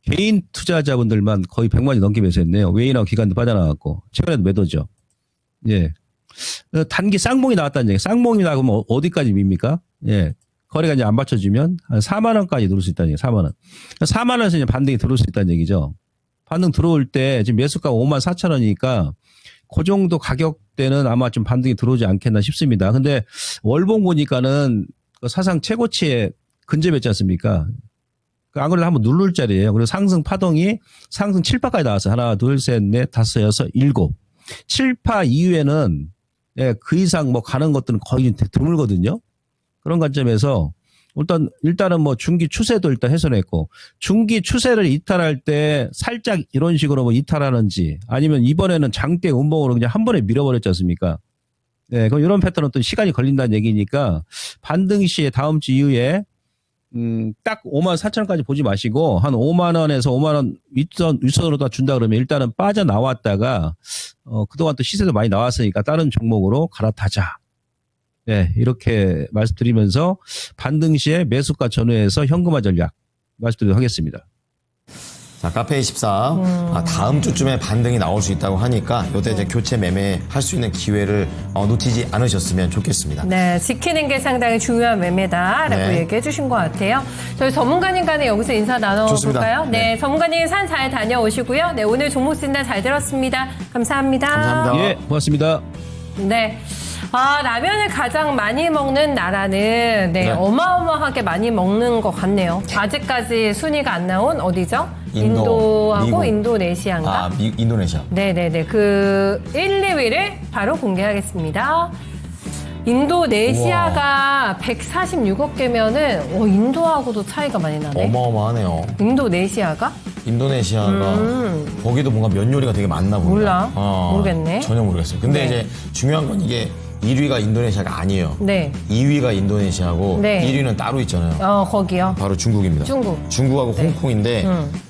개인 투자자분들만 거의 100만이 넘게 매수했네요. 외인하고 기관도 빠져나갔고 최근에도 매도죠. 예, 단기 쌍봉이 나왔다는 얘기. 쌍봉이 나오면 어디까지 밉니까? 예, 거래가 이제 안 받쳐주면 한 4만 원까지 들어올 수 있다는 얘기. 4만 원. 4만 원에서 이제 반등이 들어올 수 있다는 얘기죠. 반등 들어올 때 지금 매수가 54,000원이니까 그 정도 가격대는 아마 좀 반등이 들어오지 않겠나 싶습니다. 근데 월봉 보니까는 사상 최고치에 근접했지 않습니까? 안 그래도 한번 누를 자리예요. 그리고 상승 파동이 상승 7파까지 나왔어요. 하나, 둘, 셋, 넷, 다섯, 여섯, 일곱. 7파 이후에는 예, 그 이상 뭐 가는 것들은 거의 드물거든요. 그런 관점에서 일단은 뭐 중기 추세도 일단 훼손했고 중기 추세를 이탈할 때 살짝 이런 식으로 뭐 이탈하는지 아니면 이번에는 장대 음봉으로 그냥 한 번에 밀어버렸지 않습니까? 예, 그럼 이런 패턴은 또 시간이 걸린다는 얘기니까 반등 시에 다음 주 이후에 딱 54,000원까지 보지 마시고 한 5만 원에서 5만 원 윗선으로 다 준다 그러면 일단은 빠져나왔다가 그동안 또 시세도 많이 나왔으니까 다른 종목으로 갈아타자. 네, 이렇게 말씀드리면서 반등 시에 매수가 전후에서 현금화 전략 말씀드리도록 하겠습니다. 자, 카페24 다음 주쯤에 반등이 나올 수 있다고 하니까 요때 이제 교체 매매할 수 있는 기회를 놓치지 않으셨으면 좋겠습니다. 네, 지키는 게 상당히 중요한 매매다라고 네. 얘기해 주신 것 같아요. 저희 전문가님 간에 여기서 인사 나눠볼까요? 네, 전문가님 산 잘 다녀오시고요. 네, 오늘 종목 진단 잘 들었습니다. 감사합니다. 감사합니다. 예, 고맙습니다. 네. 라면을 가장 많이 먹는 나라는 네, 어마어마하게 많이 먹는 것 같네요. 아직까지 순위가 안 나온 어디죠? 인도하고 미국. 인도네시아인가? 인도네시아. 네네네. 그 1, 2위를 바로 공개하겠습니다. 인도네시아가 146억 개면은 인도하고도 차이가 많이 나네. 어마어마하네요. 인도네시아가? 인도네시아가 거기도 뭔가 면 요리가 되게 많나 봅니다. 몰라. 모르겠네. 전혀 모르겠어요. 근데 네. 이제 중요한 건 이게 1위가 인도네시아가 아니에요. 네. 2위가 인도네시아고 네. 1위는 따로 있잖아요. 거기요. 바로 중국입니다. 네. 중국하고 홍콩인데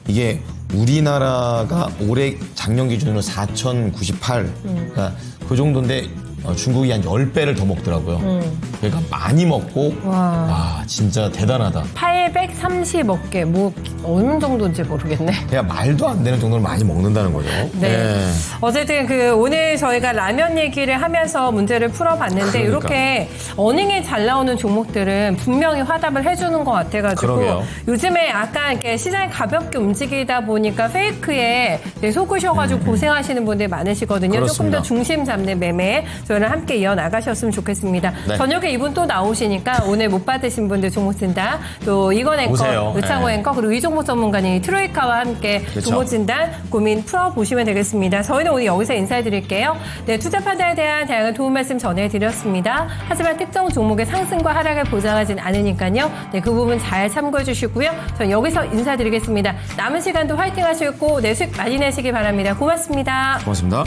이게 우리나라가 올해 작년 기준으로 4,098. 그러니까 그 정도인데 중국이 한 10배를 더 먹더라고요. 그러니까 많이 먹고 와 진짜 대단하다. 830억 개. 뭐 어느 정도인지 모르겠네. 그냥 말도 안 되는 정도를 많이 먹는다는 거죠. 네. 어쨌든 오늘 저희가 라면 얘기를 하면서 문제를 풀어봤는데 그러니까. 이렇게 어닝이 잘 나오는 종목들은 분명히 화답을 해주는 것 같아가지고 그러게요. 요즘에 약간 이렇게 시장이 가볍게 움직이다 보니까 페이크에 속으셔가지고 고생하시는 분들 많으시거든요. 그렇습니다. 조금 더 중심 잡는 매매 저희는 함께 이어나가셨으면 좋겠습니다. 네. 저녁에 이분 또 나오시니까 오늘 못 받으신 분들 종목 진단 또 이건 앵커, 오세요. 의창호 네. 앵커 그리고 이종목 전문가님 트로이카와 함께 그렇죠. 종목 진단 고민 풀어보시면 되겠습니다. 저희는 오늘 여기서 인사드릴게요. 네, 투자 판단에 대한 다양한 도움 말씀 전해드렸습니다. 하지만 특정 종목의 상승과 하락을 보장하진 않으니까요. 네, 그 부분 잘 참고해 주시고요. 저는 여기서 인사드리겠습니다. 남은 시간도 화이팅 하시고 네, 수익 많이 내시기 바랍니다. 고맙습니다. 고맙습니다.